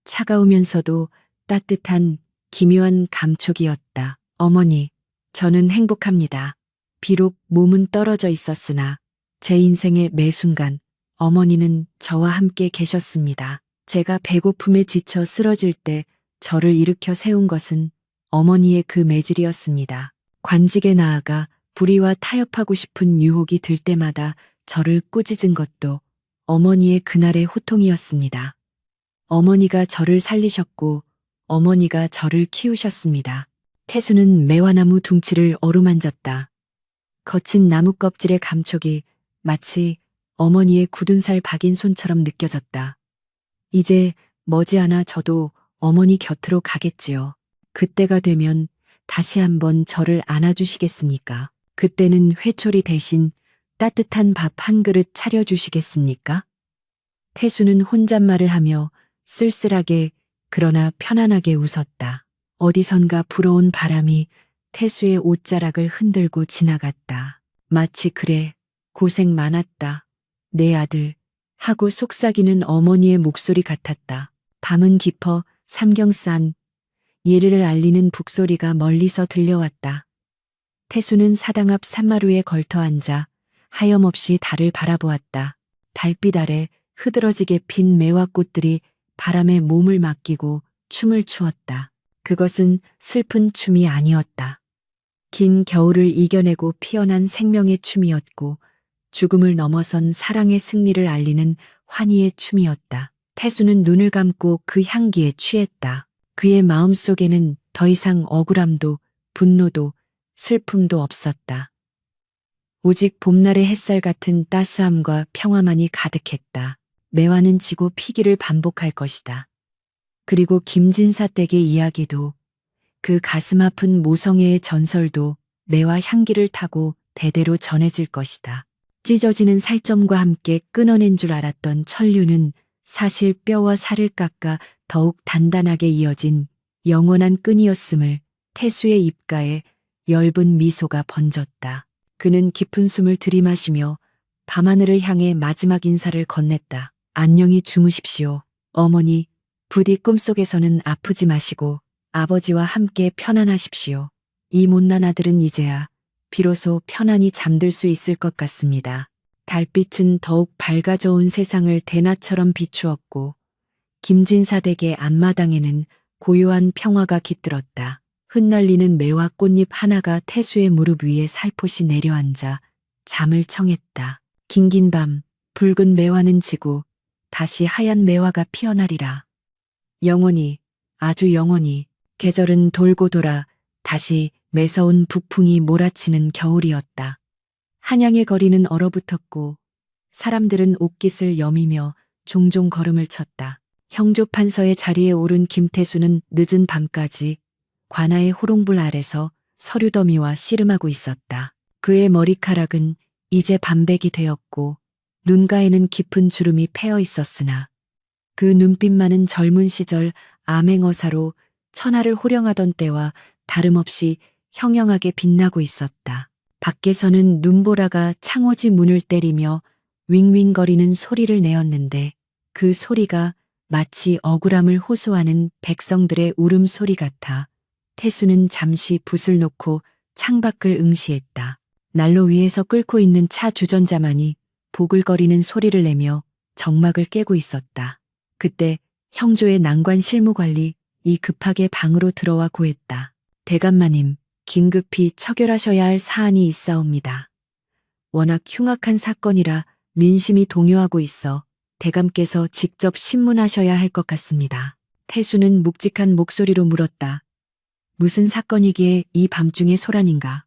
차가우면서도 따뜻한 기묘한 감촉이었다. 어머니, 저는 행복합니다. 비록 몸은 떨어져 있었으나 제 인생의 매 순간 어머니는 저와 함께 계셨습니다. 제가 배고픔에 지쳐 쓰러질 때 저를 일으켜 세운 것은 어머니의 그 매질이었습니다. 관직에 나아가 불의와 타협하고 싶은 유혹이 들 때마다 저를 꾸짖은 것도 어머니의 그날의 호통이었습니다. 어머니가 저를 살리셨고 어머니가 저를 키우셨습니다. 태수는 매화나무 둥치를 어루만졌다. 거친 나무 껍질의 감촉이 마치 어머니의 굳은 살 박인 손처럼 느껴졌다. 이제 머지않아 저도 어머니 곁으로 가겠지요. 그때가 되면 다시 한번 저를 안아주시겠습니까? 그때는 회초리 대신 따뜻한 밥 한 그릇 차려주시겠습니까? 태수는 혼잣말을 하며 쓸쓸하게 그러나 편안하게 웃었다. 어디선가 불어온 바람이 태수의 옷자락을 흔들고 지나갔다. 마치 그래, 고생 많았다. 내 아들. 하고 속삭이는 어머니의 목소리 같았다. 밤은 깊어 삼경산, 예르를 알리는 북소리가 멀리서 들려왔다. 태수는 사당 앞 산마루에 걸터 앉아 하염없이 달을 바라보았다. 달빛 아래 흐드러지게 핀 매화꽃들이 바람에 몸을 맡기고 춤을 추었다. 그것은 슬픈 춤이 아니었다. 긴 겨울을 이겨내고 피어난 생명의 춤이었고 죽음을 넘어선 사랑의 승리를 알리는 환희의 춤이었다. 태수는 눈을 감고 그 향기에 취했다. 그의 마음속에는 더 이상 억울함도 분노도 슬픔도 없었다. 오직 봄날의 햇살 같은 따스함과 평화만이 가득했다. 매화는 지고 피기를 반복할 것이다. 그리고 김진사 댁의 이야기도 그 가슴 아픈 모성애의 전설도 매화 향기를 타고 대대로 전해질 것이다. 찢어지는 살점과 함께 끊어낸 줄 알았던 천류는 사실 뼈와 살을 깎아 더욱 단단하게 이어진 영원한 끈이었음을 태수의 입가에 엷은 미소가 번졌다. 그는 깊은 숨을 들이마시며 밤하늘을 향해 마지막 인사를 건넸다. 안녕히 주무십시오. 어머니, 부디 꿈속에서는 아프지 마시고 아버지와 함께 편안하십시오. 이 못난 아들은 이제야 비로소 편안히 잠들 수 있을 것 같습니다. 달빛은 더욱 밝아져 온 세상을 대낮처럼 비추었고 김진사 댁의 앞마당에는 고요한 평화가 깃들었다. 흩날리는 매화 꽃잎 하나가 태수의 무릎 위에 살포시 내려앉아 잠을 청했다. 긴긴 밤, 붉은 매화는 지고 다시 하얀 매화가 피어나리라. 영원히, 아주 영원히. 계절은 돌고 돌아 다시 매서운 북풍이 몰아치는 겨울이었다. 한양의 거리는 얼어붙었고 사람들은 옷깃을 여미며 종종 걸음을 쳤다. 형조판서의 자리에 오른 김태수는 늦은 밤까지 관아의 호롱불 아래서 서류 더미와 씨름하고 있었다. 그의 머리카락은 이제 반백이 되었고 눈가에는 깊은 주름이 패어 있었으나 그 눈빛만은 젊은 시절 암행어사로 천하를 호령하던 때와 다름없이 형형하게 빛나고 있었다. 밖에서는 눈보라가 창호지 문을 때리며 윙윙거리는 소리를 내었는데 그 소리가 마치 억울함을 호소하는 백성들의 울음소리 같아 태수는 잠시 붓을 놓고 창밖을 응시했다. 난로 위에서 끓고 있는 차 주전자만이 보글거리는 소리를 내며 정막을 깨고 있었다. 그때 형조의 난관 실무관리 이 급하게 방으로 들어와 고했다. 대감마님, 긴급히 처결하셔야 할 사안이 있사옵니다. 워낙 흉악한 사건이라 민심이 동요하고 있어 대감께서 직접 신문하셔야 할 것 같습니다. 태수는 묵직한 목소리로 물었다. 무슨 사건이기에 이 밤중에 소란인가?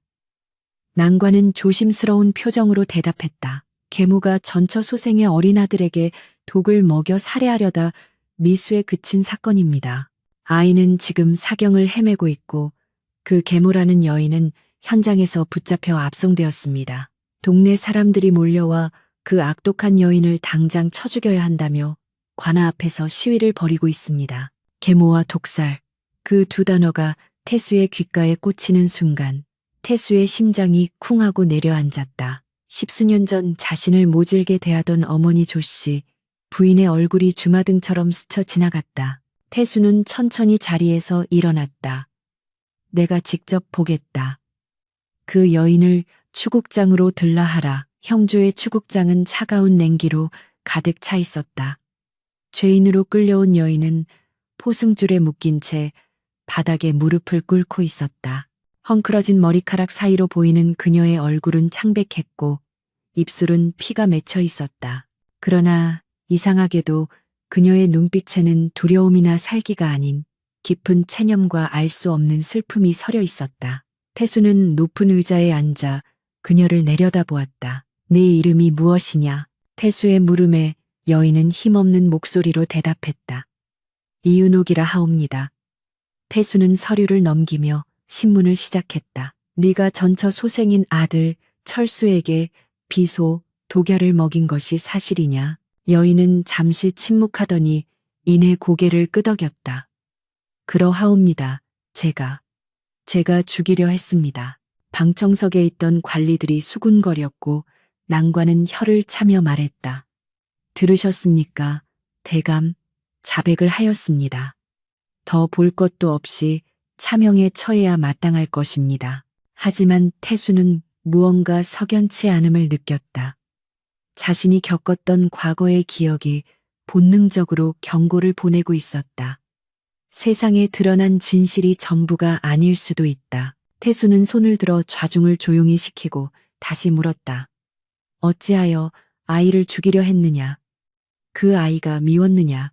난관은 조심스러운 표정으로 대답했다. 계무가 전처 소생의 어린아들에게 독을 먹여 살해하려다 미수에 그친 사건입니다. 아이는 지금 사경을 헤매고 있고 그 계모라는 여인은 현장에서 붙잡혀 압송되었습니다. 동네 사람들이 몰려와 그 악독한 여인을 당장 쳐 죽여야 한다며 관아 앞에서 시위를 벌이고 있습니다. 계모와 독살, 그 두 단어가 태수의 귓가에 꽂히는 순간 태수의 심장이 쿵하고 내려앉았다. 십수년 전 자신을 모질게 대하던 어머니 조씨, 부인의 얼굴이 주마등처럼 스쳐 지나갔다. 태수는 천천히 자리에서 일어났다. 내가 직접 보겠다. 그 여인을 추국장으로 들라하라. 형조의 추국장은 차가운 냉기로 가득 차 있었다. 죄인으로 끌려온 여인은 포승줄에 묶인 채 바닥에 무릎을 꿇고 있었다. 헝클어진 머리카락 사이로 보이는 그녀의 얼굴은 창백했고 입술은 피가 맺혀 있었다. 그러나 이상하게도 그녀의 눈빛에는 두려움이나 살기가 아닌 깊은 체념과 알 수 없는 슬픔이 서려 있었다. 태수는 높은 의자에 앉아 그녀를 내려다보았다. 네 이름이 무엇이냐? 태수의 물음에 여인은 힘없는 목소리로 대답했다. 이은옥이라 하옵니다. 태수는 서류를 넘기며 신문을 시작했다. 네가 전처 소생인 아들 철수에게 비소, 독약을 먹인 것이 사실이냐? 여인은 잠시 침묵하더니 이내 고개를 끄덕였다. 그러하옵니다. 제가 죽이려 했습니다. 방청석에 있던 관리들이 수군거렸고 난관은 혀를 차며 말했다. 들으셨습니까? 대감, 자백을 하였습니다. 더 볼 것도 없이 차명에 처해야 마땅할 것입니다. 하지만 태수는 무언가 석연치 않음을 느꼈다. 자신이 겪었던 과거의 기억이 본능적으로 경고를 보내고 있었다. 세상에 드러난 진실이 전부가 아닐 수도 있다. 태수는 손을 들어 좌중을 조용히 시키고 다시 물었다. 어찌하여 아이를 죽이려 했느냐? 그 아이가 미웠느냐?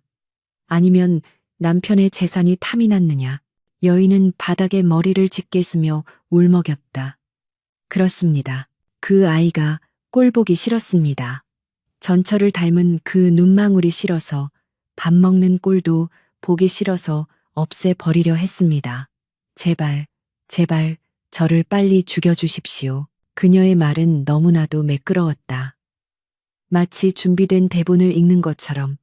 아니면 남편의 재산이 탐이 났느냐? 여인은 바닥에 머리를 짓게 쓰며 울먹였다. 그렇습니다. 그 아이가 꼴보기 싫었습니다. 전철을 닮은 그 눈망울이 싫어서 밥 먹는 꼴도 보기 싫어서 없애버리려 했습니다. 제발, 제발 저를 빨리 죽여주십시오. 그녀의 말은 너무나도 매끄러웠다. 마치 준비된 대본을 읽는 것처럼,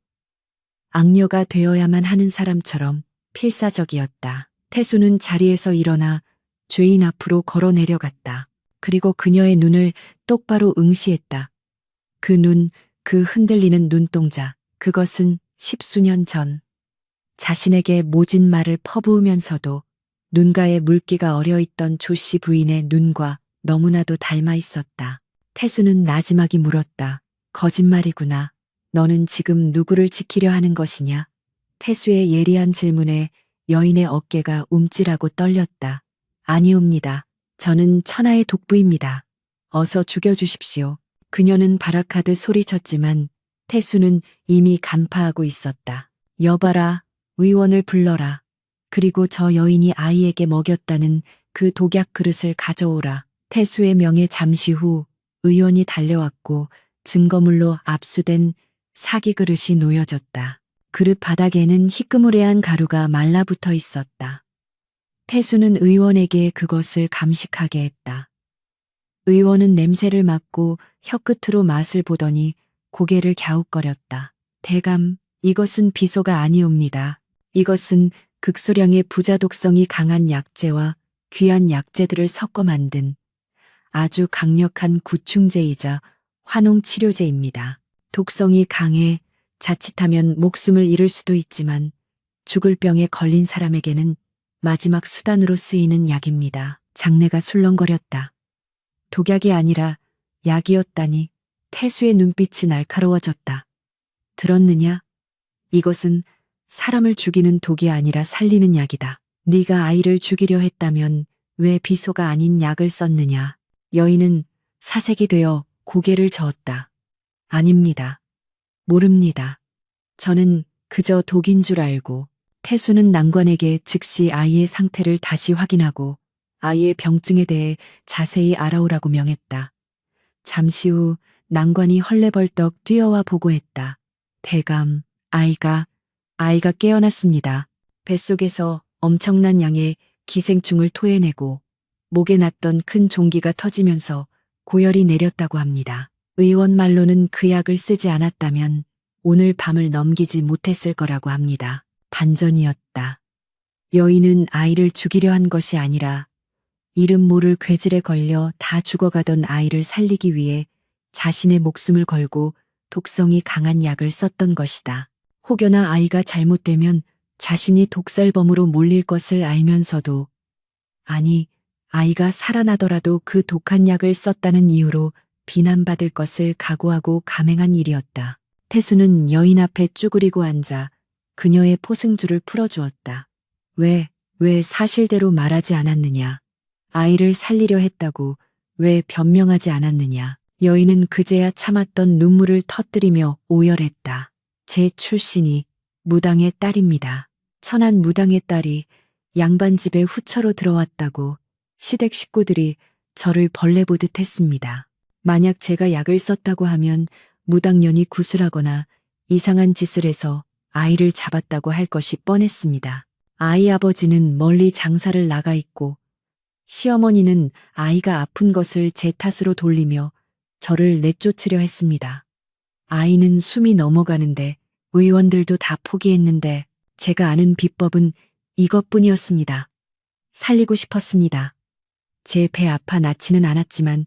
악녀가 되어야만 하는 사람처럼 필사적이었다. 태수는 자리에서 일어나 죄인 앞으로 걸어 내려갔다. 그리고 그녀의 눈을 똑바로 응시했다. 그 눈, 그 흔들리는 눈동자, 그것은 10수년 전 자신에게 모진 말을 퍼부으면서도 눈가에 물기가 어려있던 조씨 부인의 눈과 너무나도 닮아 있었다. 태수는 나지막이 물었다. 거짓말이구나. 너는 지금 누구를 지키려 하는 것이냐? 태수의 예리한 질문에 여인의 어깨가 움찔하고 떨렸다. 아니옵니다. 저는 천하의 독부입니다. 어서 죽여주십시오. 그녀는 발악하듯 소리쳤지만 태수는 이미 간파하고 있었다. 여봐라, 의원을 불러라. 그리고 저 여인이 아이에게 먹였다는 그 독약 그릇을 가져오라. 태수의 명에 잠시 후 의원이 달려왔고 증거물로 압수된 사기 그릇이 놓여졌다. 그릇 바닥에는 희끄무레한 가루가 말라붙어 있었다. 태수는 의원에게 그것을 감식하게 했다. 의원은 냄새를 맡고 혀끝으로 맛을 보더니 고개를 갸웃거렸다. 대감, 이것은 비소가 아니옵니다. 이것은 극소량의 부자 독성이 강한 약재와 귀한 약재들을 섞어 만든 아주 강력한 구충제이자 화농치료제입니다. 독성이 강해 자칫하면 목숨을 잃을 수도 있지만 죽을 병에 걸린 사람에게는 마지막 수단으로 쓰이는 약입니다. 장내가 술렁거렸다. 독약이 아니라 약이었다니. 태수의 눈빛이 날카로워졌다. 들었느냐? 이것은 사람을 죽이는 독이 아니라 살리는 약이다. 네가 아이를 죽이려 했다면 왜 비소가 아닌 약을 썼느냐? 여인은 사색이 되어 고개를 저었다. 아닙니다. 모릅니다. 저는 그저 독인 줄 알고. 태수는 난관에게 즉시 아이의 상태를 다시 확인하고 아이의 병증에 대해 자세히 알아오라고 명했다. 잠시 후 난관이 헐레벌떡 뛰어와 보고했다. 대감, 아이가 깨어났습니다. 뱃속에서 엄청난 양의 기생충을 토해내고 목에 났던 큰 종기가 터지면서 고열이 내렸다고 합니다. 의원 말로는 그 약을 쓰지 않았다면 오늘 밤을 넘기지 못했을 거라고 합니다. 반전이었다. 여인은 아이를 죽이려 한 것이 아니라 이름 모를 괴질에 걸려 다 죽어가던 아이를 살리기 위해 자신의 목숨을 걸고 독성이 강한 약을 썼던 것이다. 혹여나 아이가 잘못되면 자신이 독살범으로 몰릴 것을 알면서도, 아니, 아이가 살아나더라도 그 독한 약을 썼다는 이유로 비난받을 것을 각오하고 감행한 일이었다. 태수는 여인 앞에 쭈그리고 앉아 그녀의 포승줄을 풀어주었다. 왜 사실대로 말하지 않았느냐? 아이를 살리려 했다고 왜 변명하지 않았느냐? 여인은 그제야 참았던 눈물을 터뜨리며 오열했다. 제 출신이 무당의 딸입니다. 천한 무당의 딸이 양반집에 후처로 들어왔다고 시댁 식구들이 저를 벌레 보듯 했습니다. 만약 제가 약을 썼다고 하면 무당년이 구슬하거나 이상한 짓을 해서 아이를 잡았다고 할 것이 뻔했습니다. 아이 아버지는 멀리 장사를 나가 있고 시어머니는 아이가 아픈 것을 제 탓으로 돌리며 저를 내쫓으려 했습니다. 아이는 숨이 넘어가는데 의원들도 다 포기했는데 제가 아는 비법은 이것뿐이었습니다. 살리고 싶었습니다. 제 배 아파 낳지는 않았지만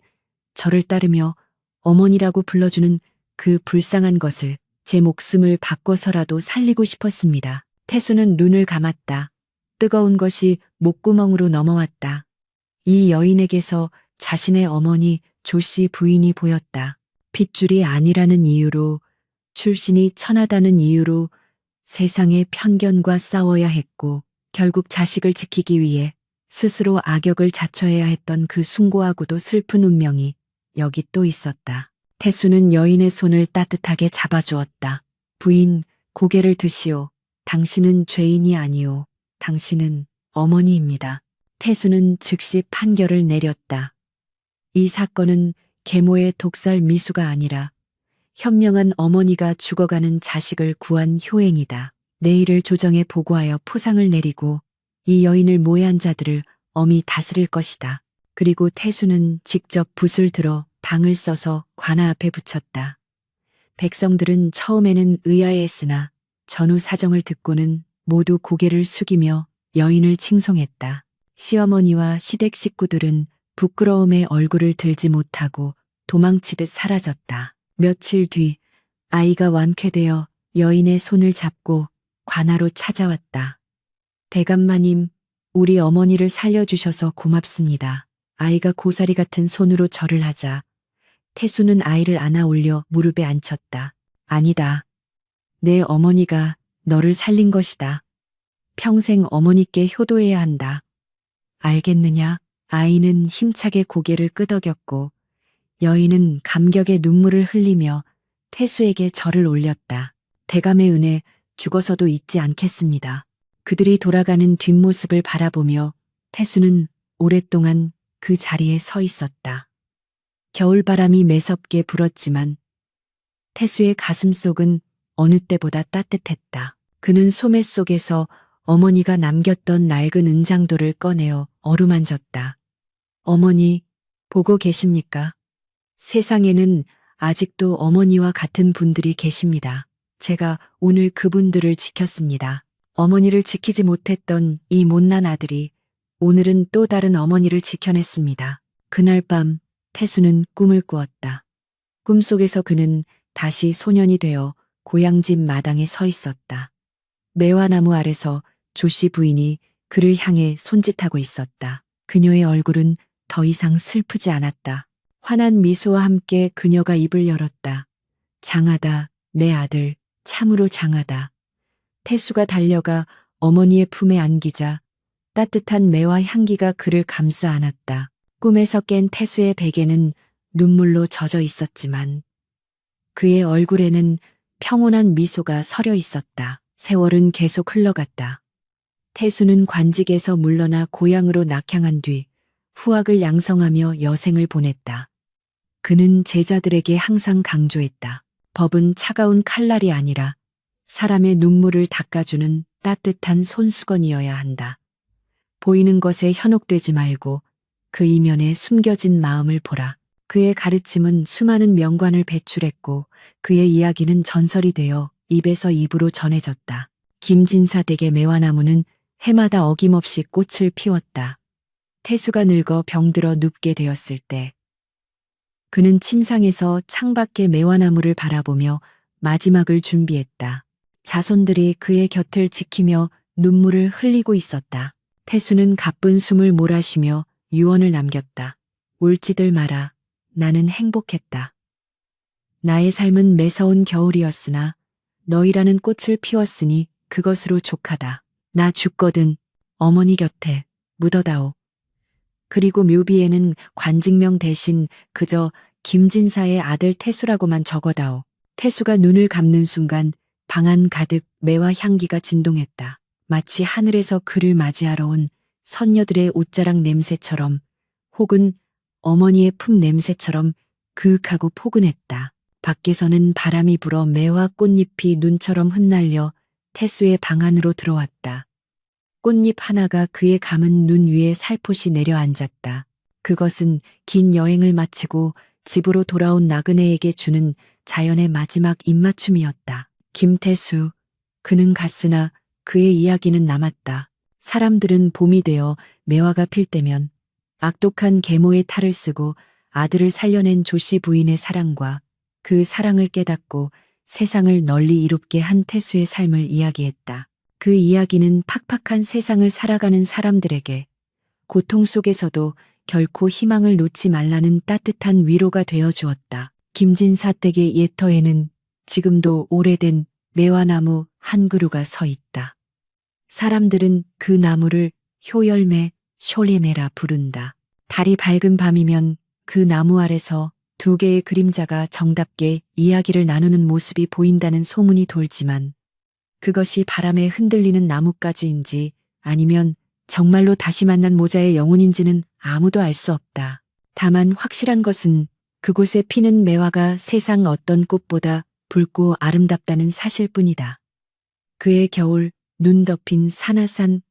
저를 따르며 어머니라고 불러주는 그 불쌍한 것을 제 목숨을 바꿔서라도 살리고 싶었습니다. 태수는 눈을 감았다. 뜨거운 것이 목구멍으로 넘어왔다. 이 여인에게서 자신의 어머니 조씨 부인이 보였다. 핏줄이 아니라는 이유로, 출신이 천하다는 이유로 세상의 편견과 싸워야 했고 결국 자식을 지키기 위해 스스로 악역을 자처해야 했던 그 숭고하고도 슬픈 운명이 여기 또 있었다. 태수는 여인의 손을 따뜻하게 잡아주었다. 부인, 고개를 드시오. 당신은 죄인이 아니오. 당신은 어머니입니다. 태수는 즉시 판결을 내렸다. 이 사건은 계모의 독살 미수가 아니라 현명한 어머니가 죽어가는 자식을 구한 효행이다. 내일을 조정에 보고하여 포상을 내리고 이 여인을 모해한 자들을 엄히 다스릴 것이다. 그리고 태수는 직접 붓을 들어 방을 써서 관아 앞에 붙였다. 백성들은 처음에는 의아해했으나 전후 사정을 듣고는 모두 고개를 숙이며 여인을 칭송했다. 시어머니와 시댁 식구들은 부끄러움에 얼굴을 들지 못하고 도망치듯 사라졌다. 며칠 뒤 아이가 완쾌되어 여인의 손을 잡고 관아로 찾아왔다. 대감마님, 우리 어머니를 살려주셔서 고맙습니다. 아이가 고사리 같은 손으로 절을 하자 태수는 아이를 안아 올려 무릎에 앉혔다. 아니다. 내 어머니가 너를 살린 것이다. 평생 어머니께 효도해야 한다. 알겠느냐? 아이는 힘차게 고개를 끄덕였고 여인은 감격의 눈물을 흘리며 태수에게 절을 올렸다. 대감의 은혜 죽어서도 잊지 않겠습니다. 그들이 돌아가는 뒷모습을 바라보며 태수는 오랫동안 그 자리에 서 있었다. 겨울바람이 매섭게 불었지만 태수의 가슴속은 어느 때보다 따뜻했다. 그는 소매 속에서 어머니가 남겼던 낡은 은장도를 꺼내어 어루만졌다. 어머니, 보고 계십니까? 세상에는 아직도 어머니와 같은 분들이 계십니다. 제가 오늘 그분들을 지켰습니다. 어머니를 지키지 못했던 이 못난 아들이 오늘은 또 다른 어머니를 지켜냈습니다. 그날 밤 태수는 꿈을 꾸었다. 꿈속에서 그는 다시 소년이 되어 고향집 마당에 서 있었다. 매화나무 아래서 조씨 부인이 그를 향해 손짓하고 있었다. 그녀의 얼굴은 더 이상 슬프지 않았다. 환한 미소와 함께 그녀가 입을 열었다. 장하다, 내 아들, 참으로 장하다. 태수가 달려가 어머니의 품에 안기자 따뜻한 매화 향기가 그를 감싸 안았다. 꿈에서 깬 태수의 베개는 눈물로 젖어 있었지만 그의 얼굴에는 평온한 미소가 서려 있었다. 세월은 계속 흘러갔다. 태수는 관직에서 물러나 고향으로 낙향한 뒤 후학을 양성하며 여생을 보냈다. 그는 제자들에게 항상 강조했다. 법은 차가운 칼날이 아니라 사람의 눈물을 닦아주는 따뜻한 손수건이어야 한다. 보이는 것에 현혹되지 말고 그 이면에 숨겨진 마음을 보라. 그의 가르침은 수많은 명관을 배출했고 그의 이야기는 전설이 되어 입에서 입으로 전해졌다. 김진사 댁의 매화나무는 해마다 어김없이 꽃을 피웠다. 태수가 늙어 병들어 눕게 되었을 때 그는 침상에서 창밖의 매화나무를 바라보며 마지막을 준비했다. 자손들이 그의 곁을 지키며 눈물을 흘리고 있었다. 태수는 가쁜 숨을 몰아쉬며 유언을 남겼다. 울지들 마라. 나는 행복했다. 나의 삶은 매서운 겨울이었으나 너희라는 꽃을 피웠으니 그것으로 족하다. 나 죽거든 어머니 곁에 묻어다오. 그리고 묘비에는 관직명 대신 그저 김진사의 아들 태수라고만 적어다오. 태수가 눈을 감는 순간 방 안 가득 매화 향기가 진동했다. 마치 하늘에서 그를 맞이하러 온 선녀들의 옷자락 냄새처럼 혹은 어머니의 품 냄새처럼 그윽하고 포근했다. 밖에서는 바람이 불어 매화 꽃잎이 눈처럼 흩날려 태수의 방 안으로 들어왔다. 꽃잎 하나가 그의 감은 눈 위에 살포시 내려앉았다. 그것은 긴 여행을 마치고 집으로 돌아온 나그네에게 주는 자연의 마지막 입맞춤이었다. 김태수, 그는 갔으나 그의 이야기는 남았다. 사람들은 봄이 되어 매화가 필 때면 악독한 계모의 탈을 쓰고 아들을 살려낸 조씨 부인의 사랑과 그 사랑을 깨닫고 세상을 널리 이롭게 한 태수의 삶을 이야기했다. 그 이야기는 팍팍한 세상을 살아가는 사람들에게 고통 속에서도 결코 희망을 놓지 말라는 따뜻한 위로가 되어 주었다. 김진사 댁의 옛터에는 지금도 오래된 매화나무 한 그루가 서 있다. 사람들은 그 나무를 효열매, 쇼리매라 부른다. 달이 밝은 밤이면 그 나무 아래서 두 개의 그림자가 정답게 이야기를 나누는 모습이 보인다는 소문이 돌지만 그것이 바람에 흔들리는 나뭇가지인지 아니면 정말로 다시 만난 모자의 영혼인지는 아무도 알 수 없다. 다만 확실한 것은 그곳에 피는 매화가 세상 어떤 꽃보다 붉고 아름답다는 사실뿐이다. 그의 겨울, 눈 덮인 산하산